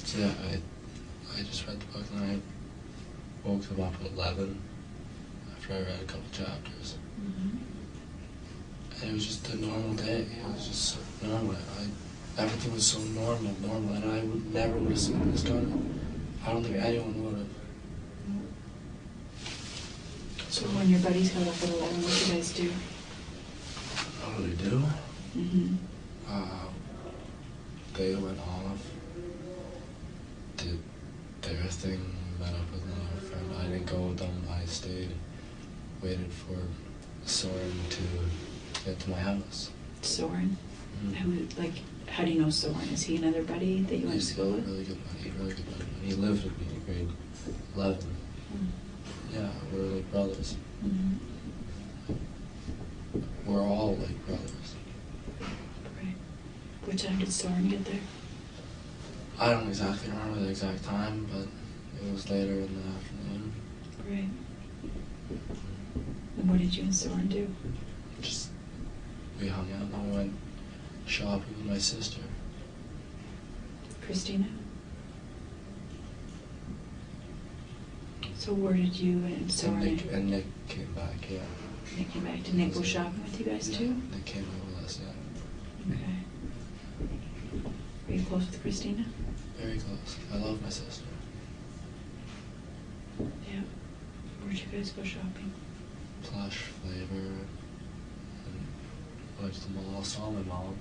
so yeah, I just read the book and I woke them up at 11 after I read a couple chapters. Mm-hmm. And it was just a normal day. It was just so normal. Everything was so normal, and I never would have seen this coming. I don't think anyone would have. So when your buddies got up at 11, what did you guys do? What did we do? Mm-hmm. They went off, did their thing, met up with another friend. I didn't go with them. I stayed, waited for Soren to get to my house. Soren? Mm-hmm. How do you know Soren? Is he another buddy that you went to school with? Really good buddy. He lived with me in grade 11. Mm. Yeah, we're like brothers. Mm-hmm. We're all like brothers. Right. What time did Soren get there? I don't exactly remember the exact time, but it was later in the afternoon. Right. And what did you and Soren do? Just, we hung out and we went shopping with my sister. Christina? So where did you and Soren... And Nick came back, yeah. Nick came back. Did Nick go shopping with you guys too? Nick came over with us, yeah. Okay. Are you close with Christina? Very close. I love my sister. Yeah. Where'd you guys go shopping? Plush, Flavor, and went to the mall, saw my mom,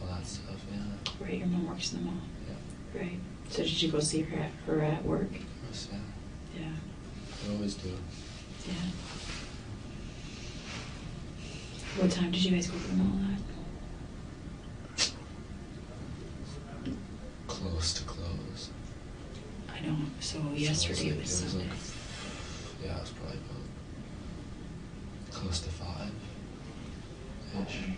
all that stuff, yeah. Right, your mom works in the mall. Yeah. Right. So did you go see her at work? Of course, yeah. Yeah. I always do. Yeah. What time did you guys go to the mall at? Close to close. I know. So yesterday it was Sunday. Yeah, it was probably about close to 5-ish. Okay.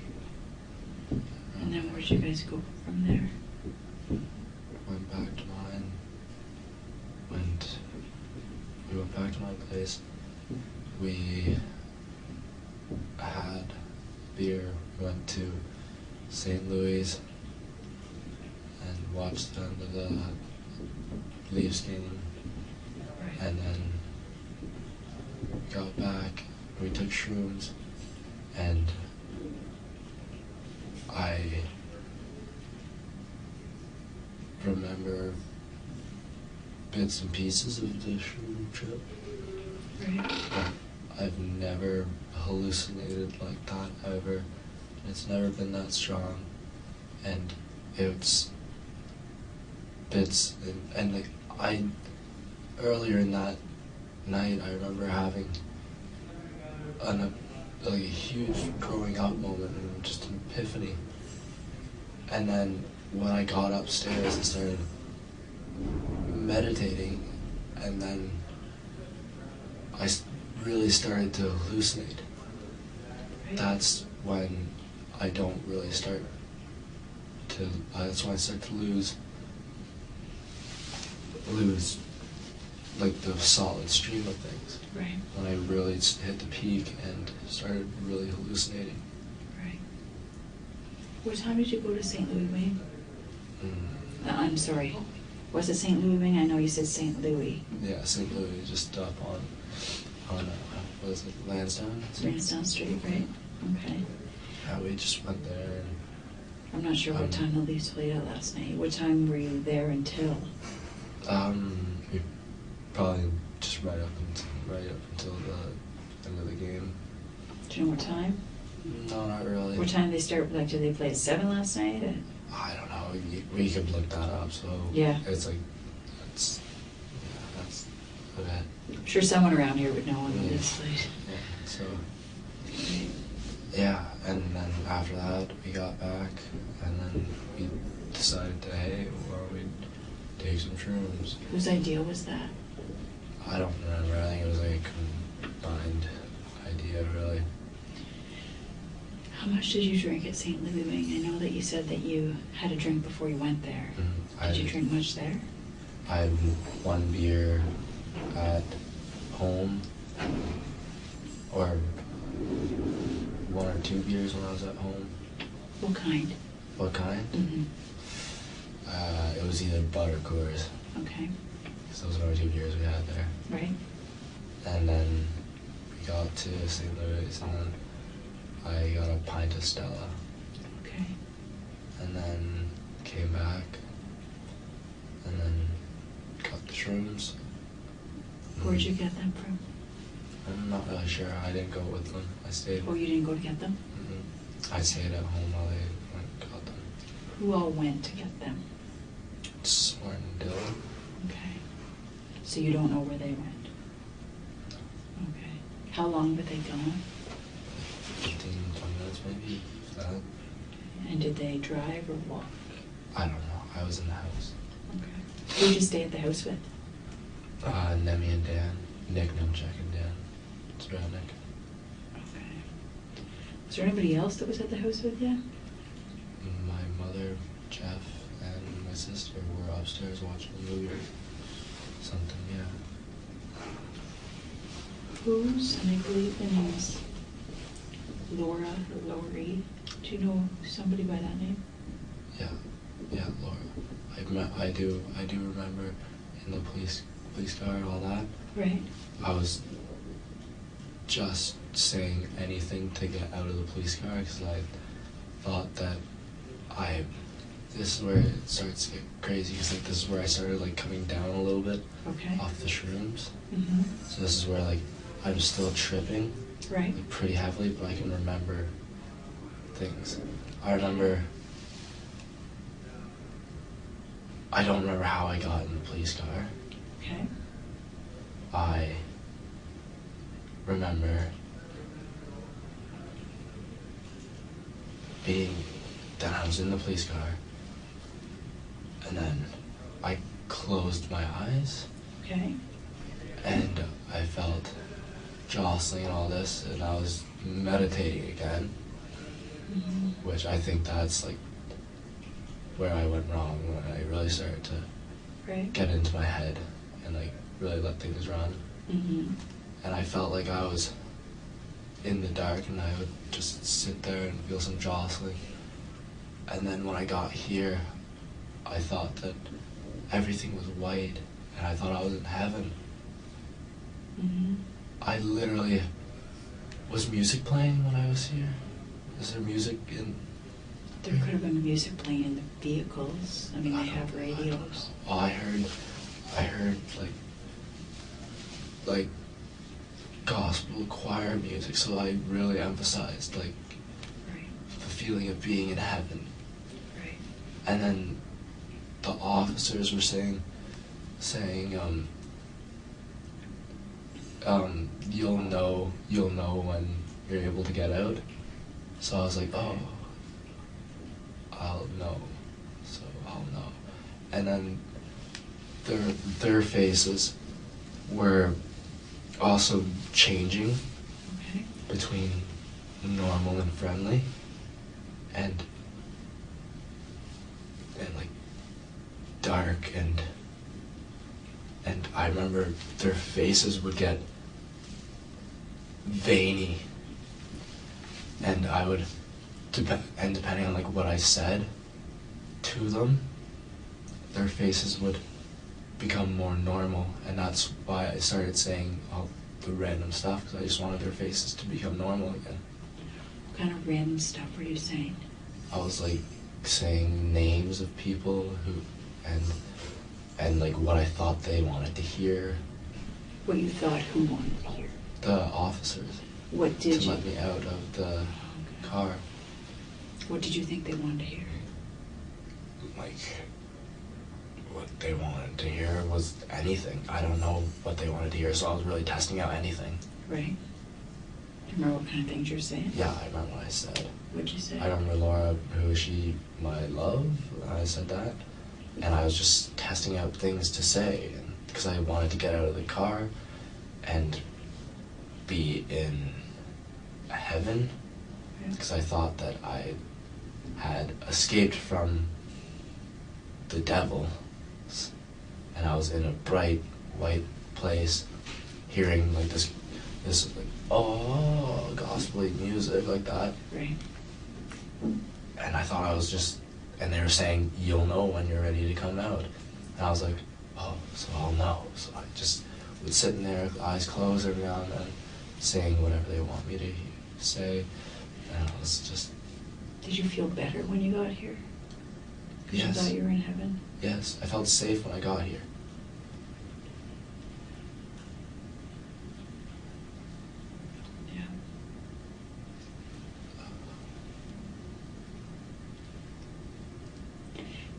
And then where did you guys go from there? Went back to mine. We went back to my place. We had beer. We went to St. Louis and watched the end of the Leafs game. Right. And then we got back. We took shrooms, and I remember bits and pieces of the shroom trip. Right. I've never hallucinated like that ever. It's never been that strong, and it's bits and like earlier in that night I remember having a huge growing up moment and just an epiphany. And then when I got upstairs and started meditating, and then I really started to hallucinate. Right. That's when I don't really start to, that's when I start to lose like the solid stream of things. Right. When I really hit the peak and started really hallucinating. Right. What time did you go to St. Louis Wing? I'm sorry. Was it St. Louis Wing? I know you said St. Louis. Yeah, St. Louis, just up on what is it, Lansdowne? Lansdowne Street, right? Okay. Yeah, we just went there. And, I'm not sure what time the Leafs played out last night. What time were you there until? We probably just right up until the end of the game. Do you know what time? No, not really. What time did they start? Like, did they play at 7 last night? Or? I don't know. We could look that up. So Yeah. it's like that's okay. I'm sure someone around here would know on Yeah. this site. Yeah, so, yeah, and then after that, we got back, and then we decided to, hey, why don't we take some shrooms? Whose idea was that? I don't remember, I think it was like a combined idea, really. How much did you drink at St. Louis? I know that you said that you had a drink before you went there. Did you drink much there? I had one beer at home, or 1 or 2 beers when I was at home. What kind? What kind? Mm-hmm. It was either Bud or Coors, Okay. because those were the 2 beers we had there. Right. And then we got to St. Louis, and then I got a pint of Stella, Okay. and then came back, and then got the shrooms. Where'd you get them from? I'm not really sure. I didn't go with them. I stayed. Oh, you didn't go to get them? I stayed at home while they went and got them. Who all went to get them? Soren and Dylan. Okay. So you don't know where they went? Okay. How long were they gone? 15, 20 minutes maybe. And did they drive or walk? I don't know. I was in the house. Okay. Who did you stay at the house with? Nemi and Dan. Nick, Numchuck, and Dan. Nick. Okay. Was there anybody else that was at the house with you? My mother, Jeff, and my sister were upstairs watching a movie or something, yeah. Whose, and I believe the name's Laura or Lori. Do you know somebody by that name? Yeah, Laura. I do remember in the police car and all that. Right. I was just saying anything to get out of the police car because I thought that this is where it starts to get crazy because like this is where I started like coming down a little bit Okay. off the shrooms. Mm-hmm. So this is where like I'm still tripping Right. like, pretty heavily, but I can remember things. I don't remember how I got in the police car. Okay. I remember being that I was in the police car, and then I closed my eyes, Okay. and I felt jostling and all this, and I was meditating again, Mm-hmm. which I think that's like where I went wrong, when I really started to Right. get into my head and like really let things run. Mm-hmm. And I felt like I was in the dark and I would just sit there and feel some jostling. And then when I got here, I thought that everything was white and I thought I was in heaven. Mm-hmm. I literally... Was music playing when I was here? Is there music in... There could have been music playing in the vehicles. I mean, they have radios. Oh, I heard like gospel choir music, so I really emphasized like Right. the feeling of being in heaven. Right. And then the officers were saying, you'll know when you're able to get out. So I was like, oh, I'll know. So I'll know. And then their faces were also changing Okay. between normal and friendly, and like dark and I remember their faces would get veiny, and I would depending on like what I said to them, their faces would become more normal, and that's why I started saying all the random stuff, because I just wanted their faces to become normal again. What kind of random stuff were you saying? I was like saying names of people who, and like what I thought they wanted to hear. What you thought who wanted to hear? The officers What did to you? let me out of the car. What did you think they wanted to hear? Like, what they wanted to hear was anything. I don't know what they wanted to hear, so I was really testing out anything. Right. Do you remember what kind of things you were saying? Yeah, I remember what I said. What'd you say? I remember Laura, who is she, my love? I said that. And I was just testing out things to say, because I wanted to get out of the car and be in heaven, because I thought that I had escaped from the devil, and I was in a bright white place, hearing like this like, oh, gospel-y music like that. Right. And I thought I was just, and they were saying, you'll know when you're ready to come out. And I was like, oh, so I'll know. So I just would sit in there, eyes closed every now and then, saying whatever they want me to say. And it was just... Did you feel better when you got here? Because Yes. you thought you were in heaven? Yes, I felt safe when I got here. Yeah.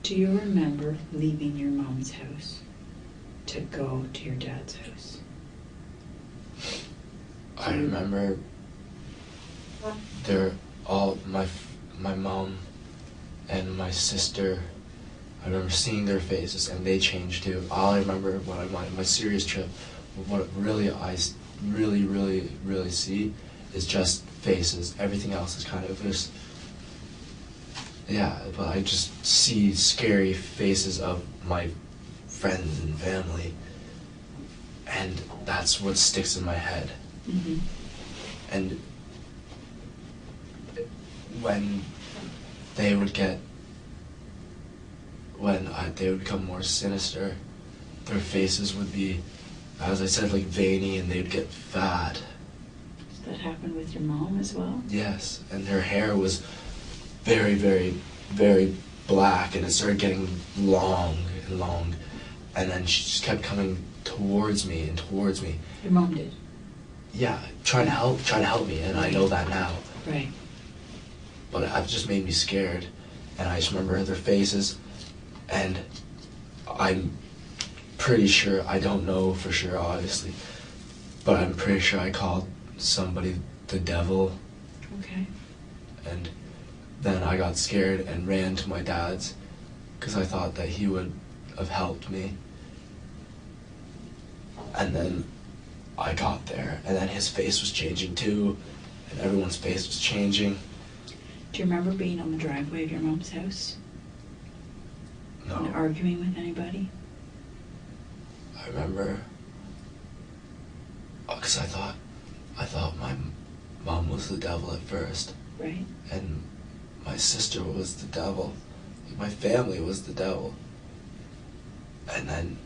Do you remember leaving your mom's house to go to your dad's house? I remember they're all, my mom and my sister, I remember seeing their faces and they changed too. All I remember when I went on my serious trip, what really I really see is just faces. Everything else is kind of just, yeah, but I just see scary faces of my friends and family, and that's what sticks in my head. Mm-hmm. And when they would get, they would become more sinister, their faces would be, as I said, like veiny, and they'd get fat. Does that happen with your mom as well? Yes, and her hair was very, very, very black, and it started getting long and long, and then she just kept coming towards me and towards me. Your mom did? Yeah, trying to help me, and I know that now. Right. But it just made me scared, and I just remember their faces, and I'm pretty sure, I don't know for sure obviously, but I'm pretty sure I called somebody the devil, Okay. and then I got scared and ran to my dad's because I thought that he would have helped me. And then I got there, and then his face was changing too, and everyone's face was changing. Do you remember being on the driveway of your mom's house? And No, arguing with anybody? I remember, because I thought my mom was the devil at first, Right. and my sister was the devil, my family was the devil, and then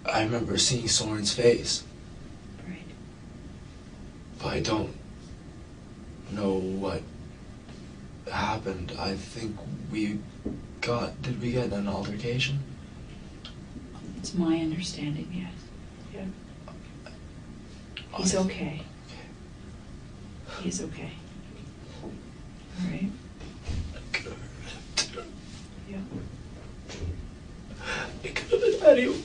I remember seeing Soren's face, Right. but I don't know what happened. I think did we get an altercation? It's my understanding, yes. Yeah. He's okay. He's okay. All right. Yeah. It could have been anyone.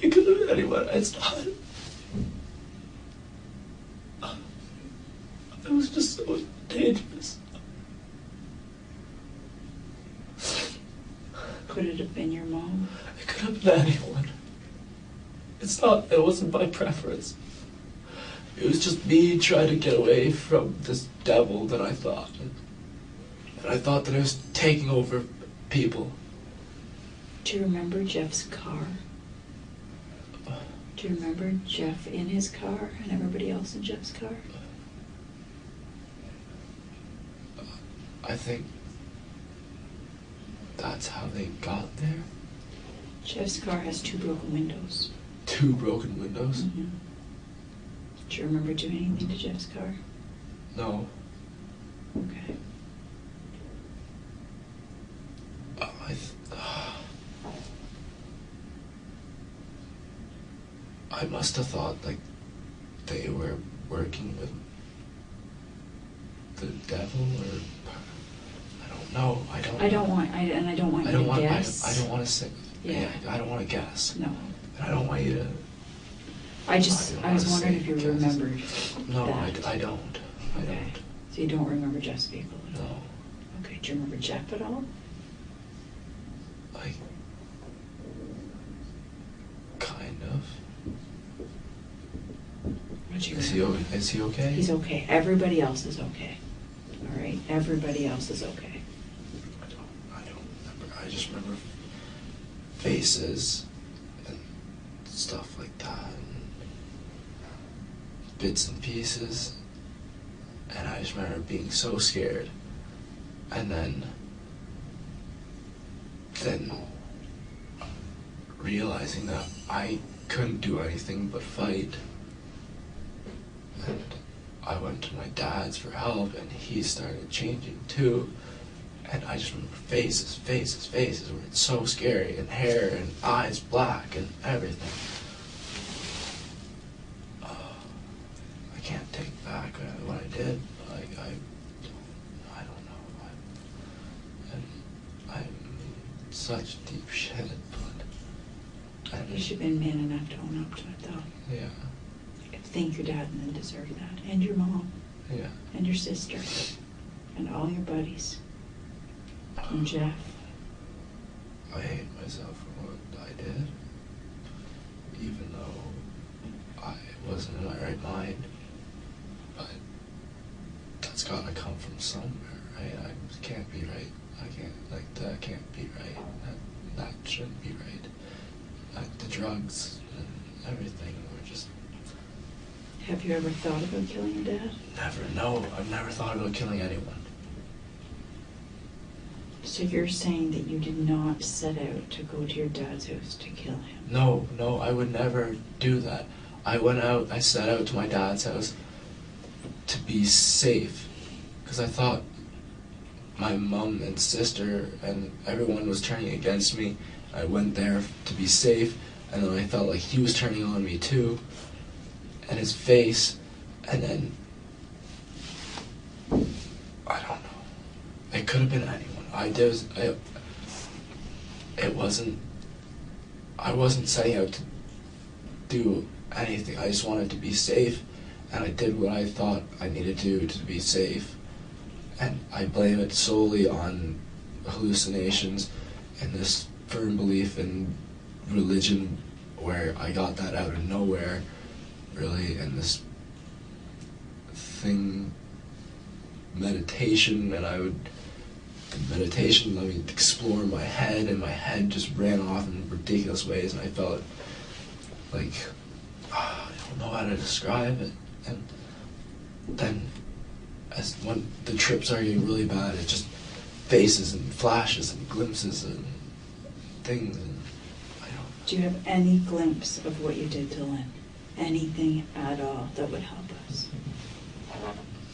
It could have been anyone. It's not. It was just so dangerous. Could it have been your mom? It could have been anyone. It wasn't by preference. It was just me trying to get away from this devil that I thought. And I thought that it was taking over people. Do you remember Jeff's car? Do you remember Jeff in his car and everybody else in Jeff's car? I think that's how they got there. Jeff's car has 2 broken windows. 2 broken windows? Mm-hmm. Do you remember doing anything to Jeff's car? No. Okay. I must have thought like they were working with the devil, or I don't No, I don't. I don't want you to guess. I don't want to say. Yeah. I don't want to guess. No. And I don't want you to. I was wondering if you remembered No, that. I don't. I Okay. don't. So you don't remember Jeff's vehicle at all? No. Okay, do you remember Jeff at all? Like, kind of. What do you Is he okay? He's okay. Everybody else is okay. All right? Everybody else is okay. I don't remember. I just remember faces and stuff like that, and bits and pieces. And I just remember being so scared. And then realizing that I couldn't do anything but fight. And I went to my dad's for help, and he started changing too. And I just remember faces where it's so scary, and hair and eyes black and everything. I can't take back what I did. I don't know. I'm in such deep shit, but You should have been man enough to own up to it, though. yeah, Thank your dad and then deserve that. And your mom. yeah. And your sister. And all your buddies. And Jeff. I hate myself for what I did, even though I wasn't in my right mind. But that's gotta come from somewhere, right? I can't be right. That can't be right. That shouldn't be right. The drugs and everything were just... Have you ever thought about killing your dad? Never, no. I've never thought about killing anyone. So you're saying that you did not set out to go to your dad's house to kill him? No, I would never do that. I set out to my dad's house to be safe, because I thought my mom and sister and everyone was turning against me. I went there to be safe, and then I felt like he was turning on me too, and his face, and then I don't know. It could have been anyone. I wasn't setting out to do anything. I just wanted to be safe, and I did what I thought I needed to do to be safe. And I blame it solely on hallucinations and this firm belief in religion, where I got that out of nowhere, really, and this thing, meditation, and meditation let me explore my head, and my head just ran off in ridiculous ways, and I felt like, I don't know how to describe it. And then when the trips are getting really bad, it's just faces and flashes and glimpses and things, and I don't... Do you have any glimpse of what you did to Lynn? Anything at all that would help us?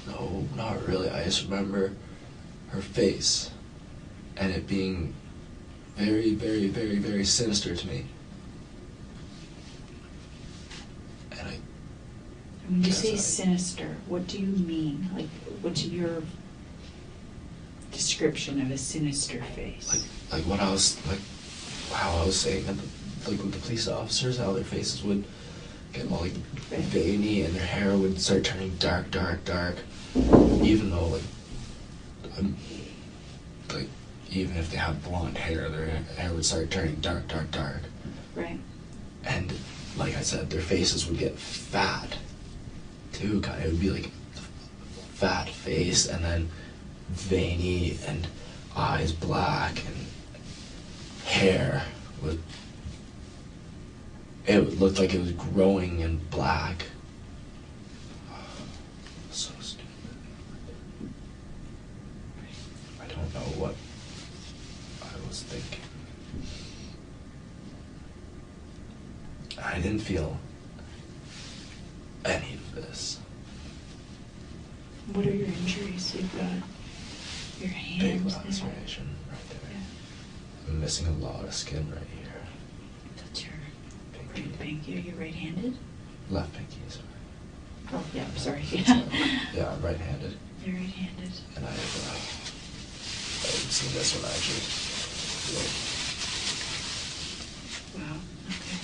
No, not really. I just remember her face, and it being very, very, very, very sinister to me. And When you say sinister, what do you mean? Like, what's your description of a sinister face? like what I was like, how I was saying, like with the police officers, how their faces would get all like veiny, and their hair would start turning dark, even though even if they have blonde hair, their hair would start turning dark. Right. And like I said, their faces would get fat too, kind of. It would be like fat face, and then veiny, and eyes black, and hair it would look like it was growing and black. So stupid. I don't know what I was thinking. I didn't feel any of this. What are your injuries? You've got your Big hands. laceration right there. Yeah. I'm missing a lot of skin right here. That's your Pinky. right pinky. Are you right-handed? Left pinky, sorry. Oh, yeah, I'm sorry. Yeah, I'm right-handed. You're right-handed. And I have haven't seen this one actually. Wow, okay.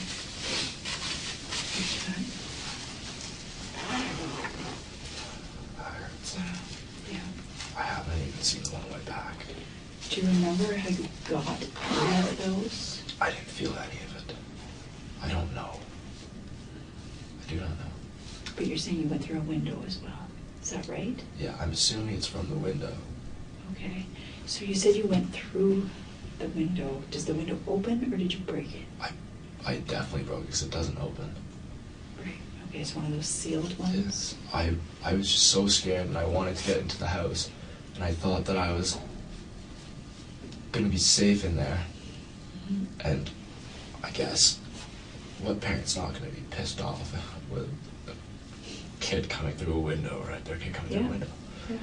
What's that? That hurts. Wow, yeah. I haven't even seen the one on my back. Do you remember how you got those? I didn't feel any of it. I don't know. I do not know. But you're saying you went through a window as well. Is that right? Yeah, I'm assuming it's from the window. Okay. So you said you went through the window. Does the window open or did you break it? I definitely broke it because it doesn't open. Right. Okay, it's one of those sealed ones. I was just so scared and I wanted to get into the house and I thought that I was gonna be safe in there. Mhm. And I guess what parent's not gonna be pissed off with a kid coming through a window, right? Their kid coming through a window. Yeah.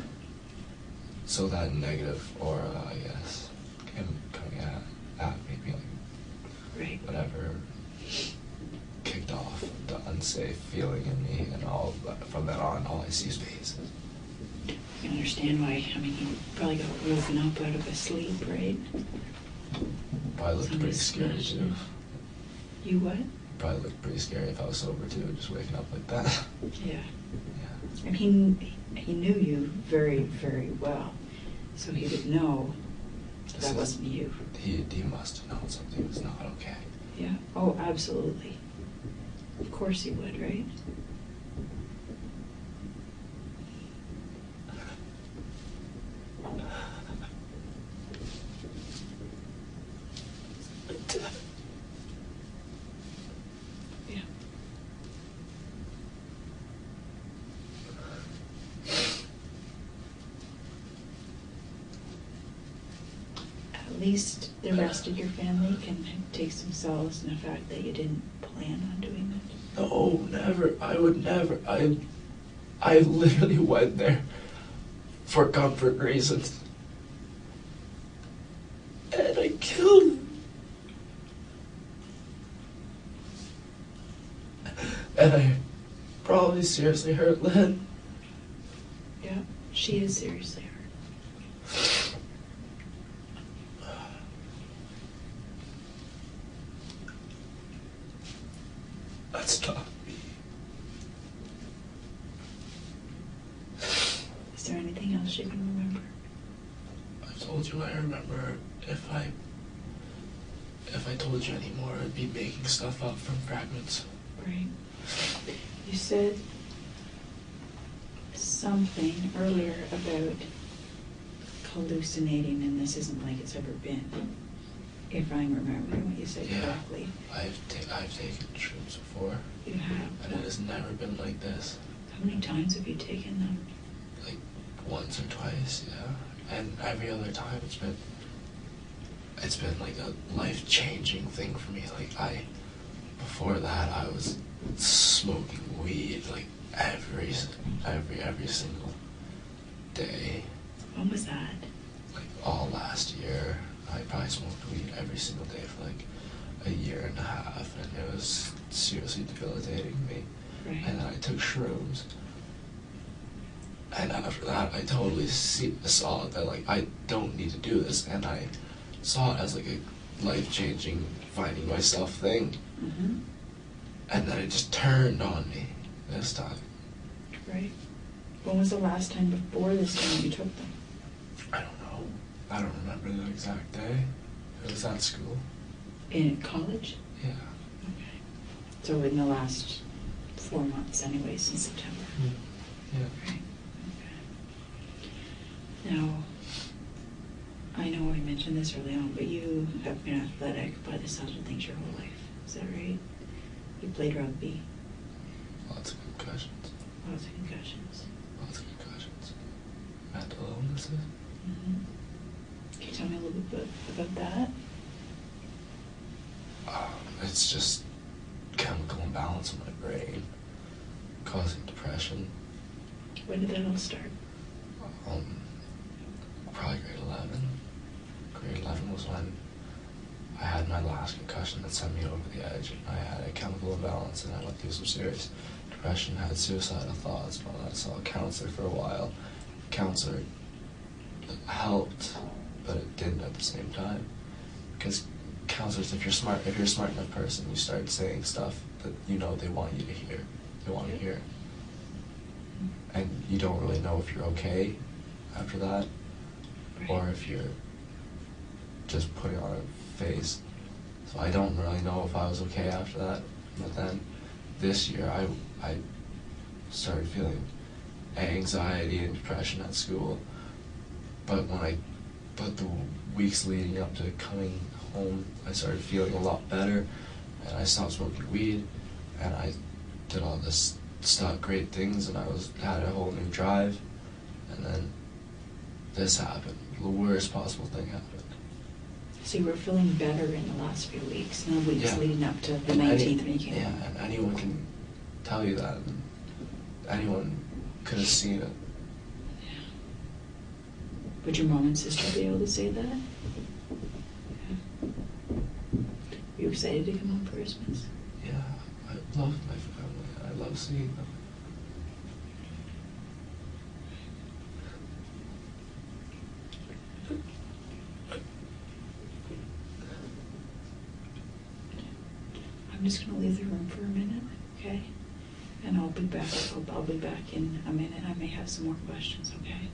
So that negative aura, I guess, him coming at me, being like, Right. whatever, kicked off the unsafe feeling in me, and all from then on, all I see is faces. You can understand why. I mean, you probably got woken up out of a sleep, right? Probably looked pretty Somebody scary smashed too. You what? Probably looked pretty scary if I was sober too, just waking up like that. Yeah. Yeah. And he knew you very, very well. So he would know that wasn't you. He must have known something was not okay. Yeah. Oh, absolutely. Of course he would, right? Yeah. At least the rest of your family can take some solace in the fact that you didn't plan on doing it. No, never. I would never. I literally went there for comfort reasons. And I killed him. And I probably seriously hurt Lynn. Yeah, she is seriously hurt. That's not me. Is there anything else you can remember? I told you I remember. If I told you anymore, I'd be making stuff up from fragments. Right. You said something earlier about hallucinating, and this isn't like it's ever been. If I'm remembering what you said correctly. I've taken shrooms before, You have. and it has never been like this. How many times have you taken them? Like once or twice, yeah. And every other time it's been like a life-changing thing for me. Like before that I was smoking weed like every single day. When was that? Like all last year, I probably smoked weed every single day for like a year and a half, and it was seriously debilitating me. Right. And then I took shrooms, and after that, I totally saw that like I don't need to do this, and I saw it as like a life-changing, finding myself thing. Mm-hmm. And then it just turned on me this time. Right. When was the last time before this time you took them? I don't know. I don't remember the exact day. It was at school. In college? Yeah. Okay. So in the last 4 months anyway, since September. Yeah. Right. Okay. Now, I know I mentioned this early on, but you have been athletic by the sound of things your whole life. Is that right? You played rugby. Lots of concussions. Lots of concussions. Lots of concussions. Mental illnesses. Mm-hmm. Can you tell me a little bit about that? It's just chemical imbalance in my brain, causing depression. When did that all start? Probably grade 11. Grade 11 was when I had my last concussion that sent me over the edge. I had a chemical imbalance and I went through some serious depression, had suicidal thoughts, and all that. I saw a counselor for a while. The counselor helped but it didn't at the same time. Because counselors, if you're a smart enough person, you start saying stuff that you know they want you to hear. They want to hear. And you don't really know if you're okay after that, or if you're just putting on a face. So I don't really know if I was okay after that. But then this year I started feeling anxiety and depression at school. But the weeks leading up to coming home, I started feeling a lot better, and I stopped smoking weed, and I did all this great things, and had a whole new drive, and then this happened. The worst possible thing happened. So you were feeling better in the last few weeks, in the weeks leading up to the And 19th when you came home. Yeah, and anyone can tell you that, and anyone could have seen it. Would your mom and sister be able to say that? Yeah. Were you excited to come home for Christmas? Yeah, I love my family. I love seeing them. I'm just going to leave the room for a minute, okay? And I'll be back. I'll be back in a minute. I may have some more questions, okay?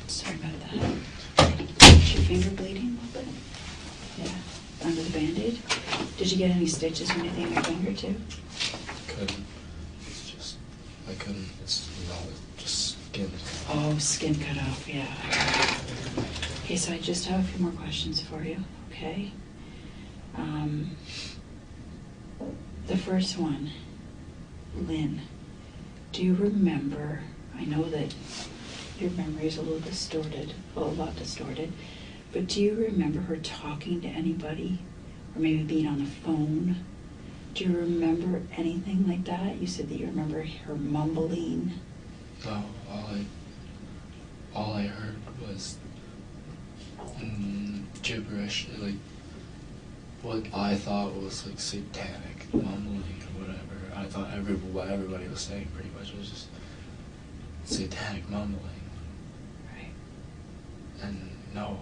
Sorry about that. Is your finger bleeding a little bit? Yeah. Under the Band-Aid? Did you get any stitches or anything on your finger too? Couldn't. It's just, I couldn't. It's not just skin. Oh, skin cut off, yeah. Okay, so I just have a few more questions for you, okay? The first one, Lynn, do you remember, I know that your memory is a little distorted, well, a lot distorted, but do you remember her talking to anybody, or maybe being on the phone? Do you remember anything like that? You said that you remember her mumbling. No, all I heard was gibberish, like what I thought was like satanic mumbling or whatever. I thought what everybody was saying pretty much was just satanic mumbling. Right. And no,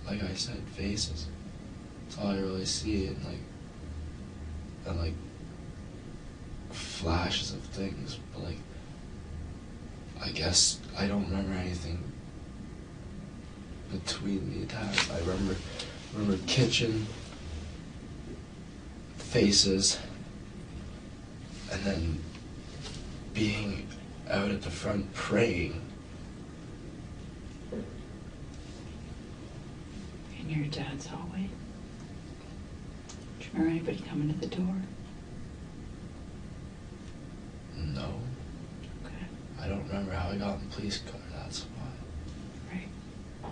like I said, faces. That's all I really see, and like flashes of things. But like, I guess I don't remember anything between the attacks. I remember kitchen, faces, and then being out at the front praying. In your dad's hallway? Do you remember anybody coming to the door? No. Okay. I don't remember how I got in the police car, that's why. Right.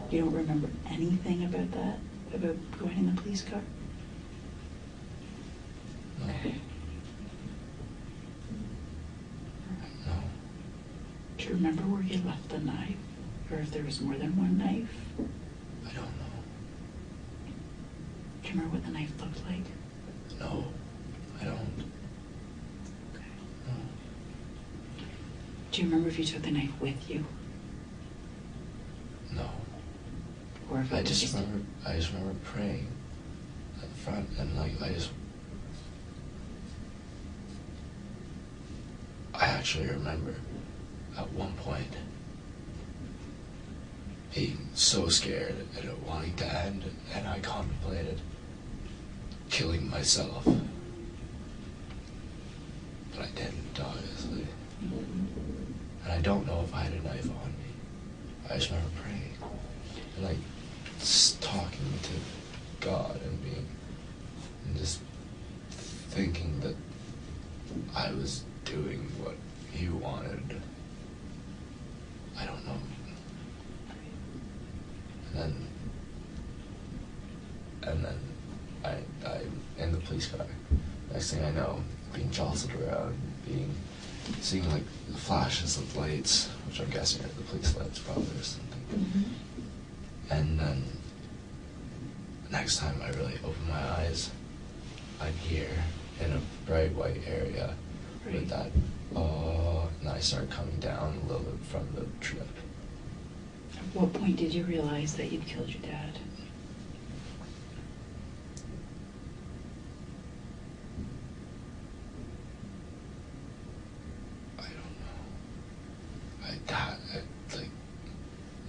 You don't remember anything about that? About going in the police car? No. Okay. No. Do you remember where you left the knife? Or if there was more than one knife? I don't know. Do you remember what the knife looked like? No. I don't. Okay. No. Do you remember if you took the knife with you? No. Or if it I was just remember praying at the front, and like I actually remember at one point being so scared and it wanting to end, and I contemplated killing myself. But I didn't, obviously. And I don't know if I had a knife on me. I just remember praying and like just talking to God and just thinking that I was doing what He wanted. I don't know. And then I'm in the police car. Next thing I know, being jostled around, seeing like the flashes of lights, which I'm guessing are the police lights probably or something. Mm-hmm. And then next time I really open my eyes, I'm here in a bright white area with that, and I start coming down a little bit from the trip. At what point did you realize that you'd killed your dad? I don't know. Like,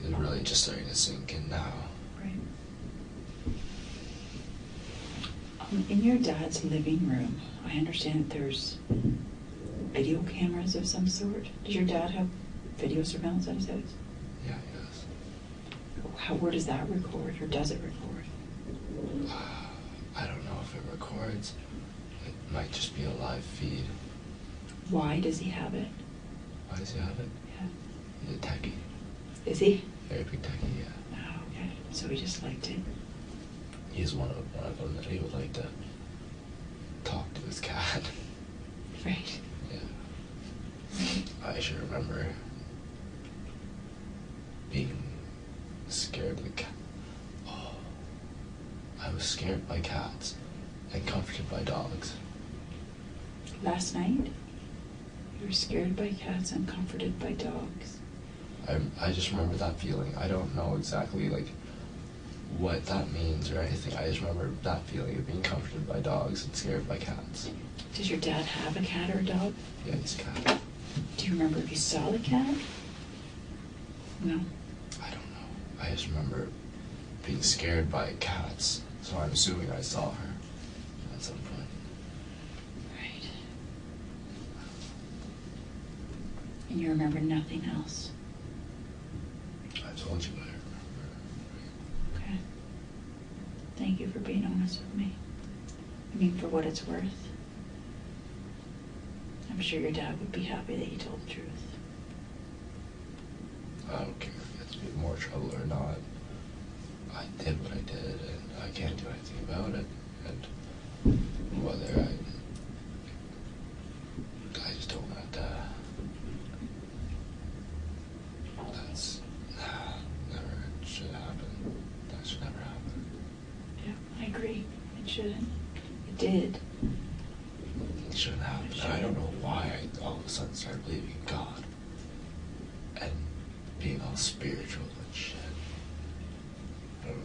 it's really just starting to sink in now. Right. In your dad's living room, I understand that there's video cameras of some sort. Does your dad have video surveillance at his house? Yeah, he does. Where does that record, or does it record? I don't know if it records. It might just be a live feed. Why does he have it? Why does he have it? Yeah. He's a techie. Is he? Very big techie, yeah. Oh, okay. So he just liked it. He's one of them that he would like to talk to his cat. Right. Yeah. I should remember scared by cats and comforted by dogs. Last night, you were scared by cats and comforted by dogs. I just remember that feeling. I don't know exactly like what that means or anything. I just remember that feeling of being comforted by dogs and scared by cats. Did your dad have a cat or a dog? Yeah, he's a cat. Do you remember if you saw the cat? No. I don't know. I just remember being scared by cats, so I'm assuming I saw her at some point. Right. And you remember nothing else? I told you I remember. Okay. Thank you for being honest with me. I mean, for what it's worth. I'm sure your dad would be happy that you told the truth. I don't care if it gets me in more trouble or not. I did what I did, and I can't do anything about it. And whether I just don't want to. That's never should happen. That should never happen. Yeah, I agree. It shouldn't. It did. It shouldn't happen. And I don't know why I all of a sudden started believing in God and being all spiritual and shit. I don't know.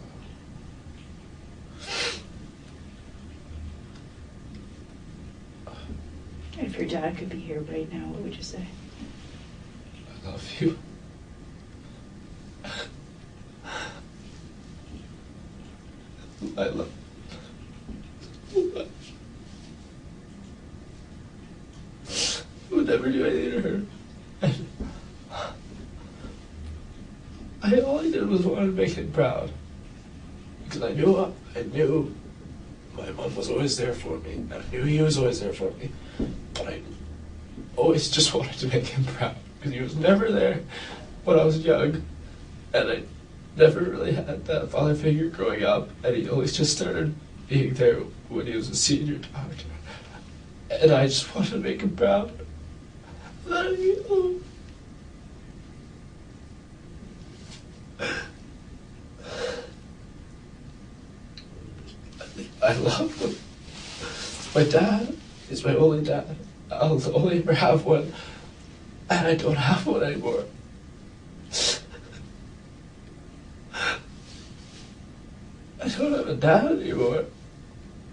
If your dad could be here right now, what would you say? I love you. I love. I would never do anything to her. All I did was want to make him proud. Because I knew my mom was always there for me. And I knew he was always there for me. But I always just wanted to make him proud. Because he was never there when I was young. And I never really had that father figure growing up. And he always just started being there when he was a senior doctor. And I just wanted to make him proud. I love him. My dad is my only dad. I'll only ever have one. And I don't have one anymore. I don't have a dad anymore.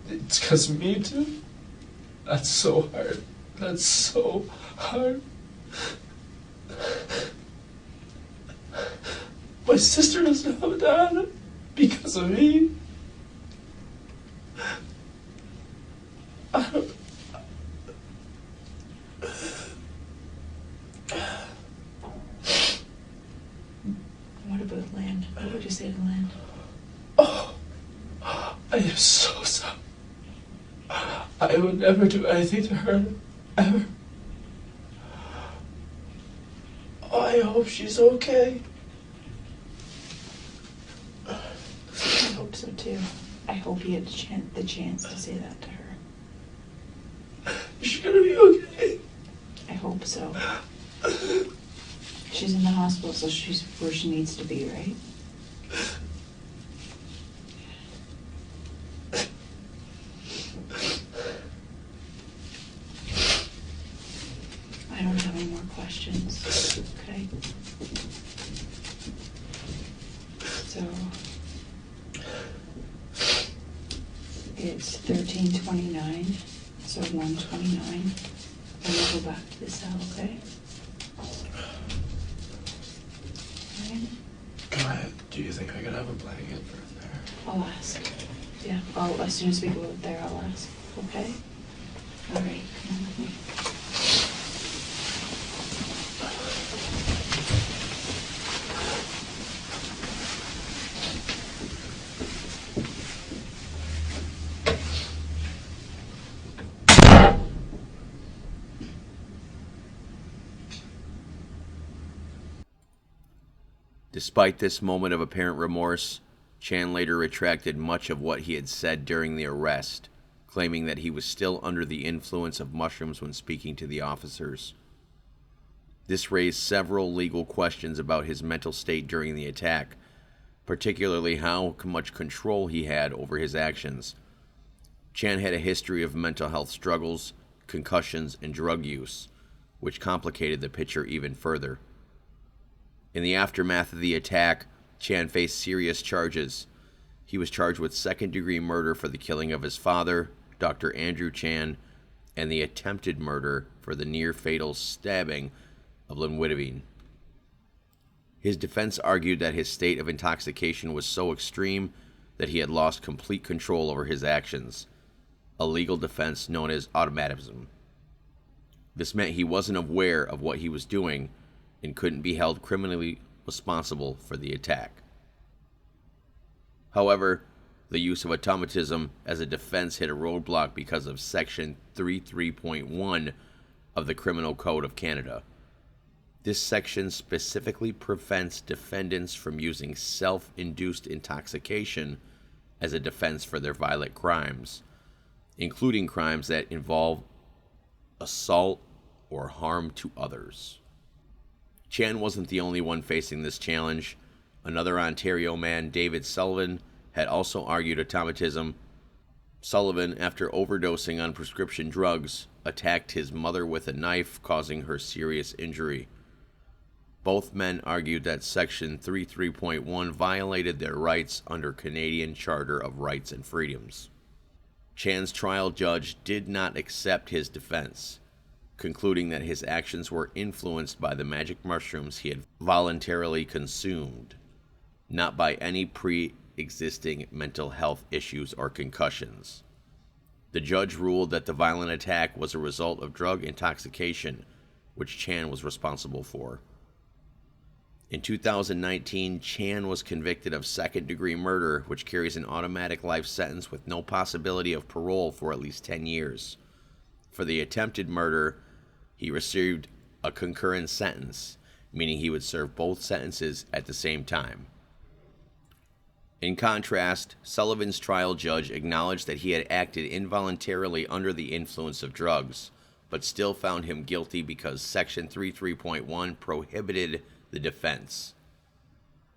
It's because of me too. That's so hard. That's so hard. My sister doesn't have a dad because of me. I don't... What about Land? What would you say to Land? Oh, I am so sorry. I would never do anything to her, ever. Oh, I hope she's okay. I hope so too. I hope you had the chance to say that to her. She's gonna be okay. I hope so. She's in the hospital, so she's where she needs to be, right? I don't have any more questions. Okay. So it's 13:29, so 1:29, and we'll go back to the cell, okay? Right. Go ahead. Do you think I could have a blanket for there? I'll ask. Yeah, as soon as we go out there, I'll ask, okay? All right, come on with me. Despite this moment of apparent remorse, Chan later retracted much of what he had said during the arrest, claiming that he was still under the influence of mushrooms when speaking to the officers. This raised several legal questions about his mental state during the attack, particularly how much control he had over his actions. Chan had a history of mental health struggles, concussions, and drug use, which complicated the picture even further. In the aftermath of the attack, Chan faced serious charges. He was charged with second-degree murder for the killing of his father, Dr. Andrew Chan, and the attempted murder for the near-fatal stabbing of Lynn Whitavine. His defense argued that his state of intoxication was so extreme that he had lost complete control over his actions, a legal defense known as automatism. This meant he wasn't aware of what he was doing and couldn't be held criminally responsible for the attack. However, the use of automatism as a defense hit a roadblock because of Section 33.1 of the Criminal Code of Canada. This section specifically prevents defendants from using self-induced intoxication as a defense for their violent crimes, including crimes that involve assault or harm to others. Chan wasn't the only one facing this challenge. Another Ontario man, David Sullivan, had also argued automatism. Sullivan, after overdosing on prescription drugs, attacked his mother with a knife, causing her serious injury. Both men argued that Section 33.1 violated their rights under Canadian Charter of Rights and Freedoms. Chan's trial judge did not accept his defense, concluding that his actions were influenced by the magic mushrooms he had voluntarily consumed, not by any pre-existing mental health issues or concussions. The judge ruled that the violent attack was a result of drug intoxication, which Chan was responsible for. In 2019, Chan was convicted of second-degree murder, which carries an automatic life sentence with no possibility of parole for at least 10 years. For the attempted murder, he received a concurrent sentence, meaning he would serve both sentences at the same time. In contrast, Sullivan's trial judge acknowledged that he had acted involuntarily under the influence of drugs, but still found him guilty because Section 33.1 prohibited the defense.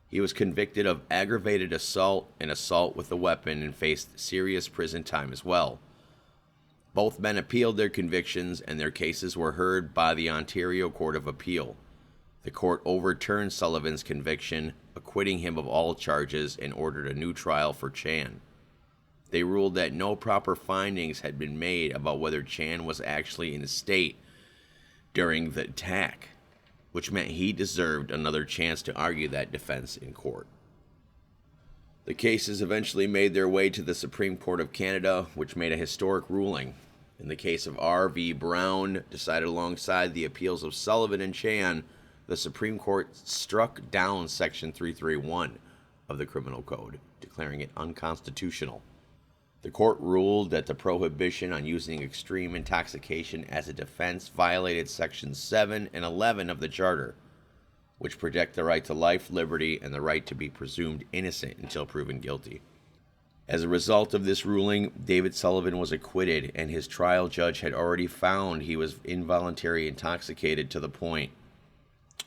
He was convicted of aggravated assault and assault with a weapon and faced serious prison time as well. Both men appealed their convictions, and their cases were heard by the Ontario Court of Appeal. The court overturned Sullivan's conviction, acquitting him of all charges, and ordered a new trial for Chan. They ruled that no proper findings had been made about whether Chan was actually in a state during the attack, which meant he deserved another chance to argue that defense in court. The cases eventually made their way to the Supreme Court of Canada, which made a historic ruling. In the case of R.V. Brown, decided alongside the appeals of Sullivan and Chan, the Supreme Court struck down Section 331 of the Criminal Code, declaring it unconstitutional. The court ruled that the prohibition on using extreme intoxication as a defense violated Sections 7 and 11 of the Charter, which protect the right to life, liberty, and the right to be presumed innocent until proven guilty. As a result of this ruling, David Sullivan was acquitted, and his trial judge had already found he was involuntarily intoxicated to the point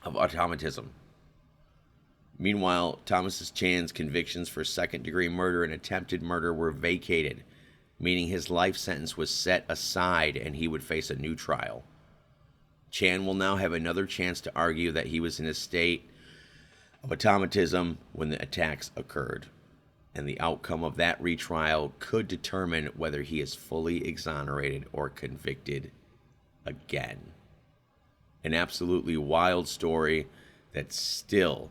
of automatism. Meanwhile, Thomas Chan's convictions for second-degree murder and attempted murder were vacated, meaning his life sentence was set aside and he would face a new trial. Chan will now have another chance to argue that he was in a state of automatism when the attacks occurred, and the outcome of that retrial could determine whether he is fully exonerated or convicted again. An absolutely wild story that still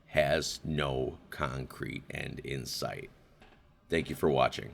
has no concrete end in sight. Thank you for watching.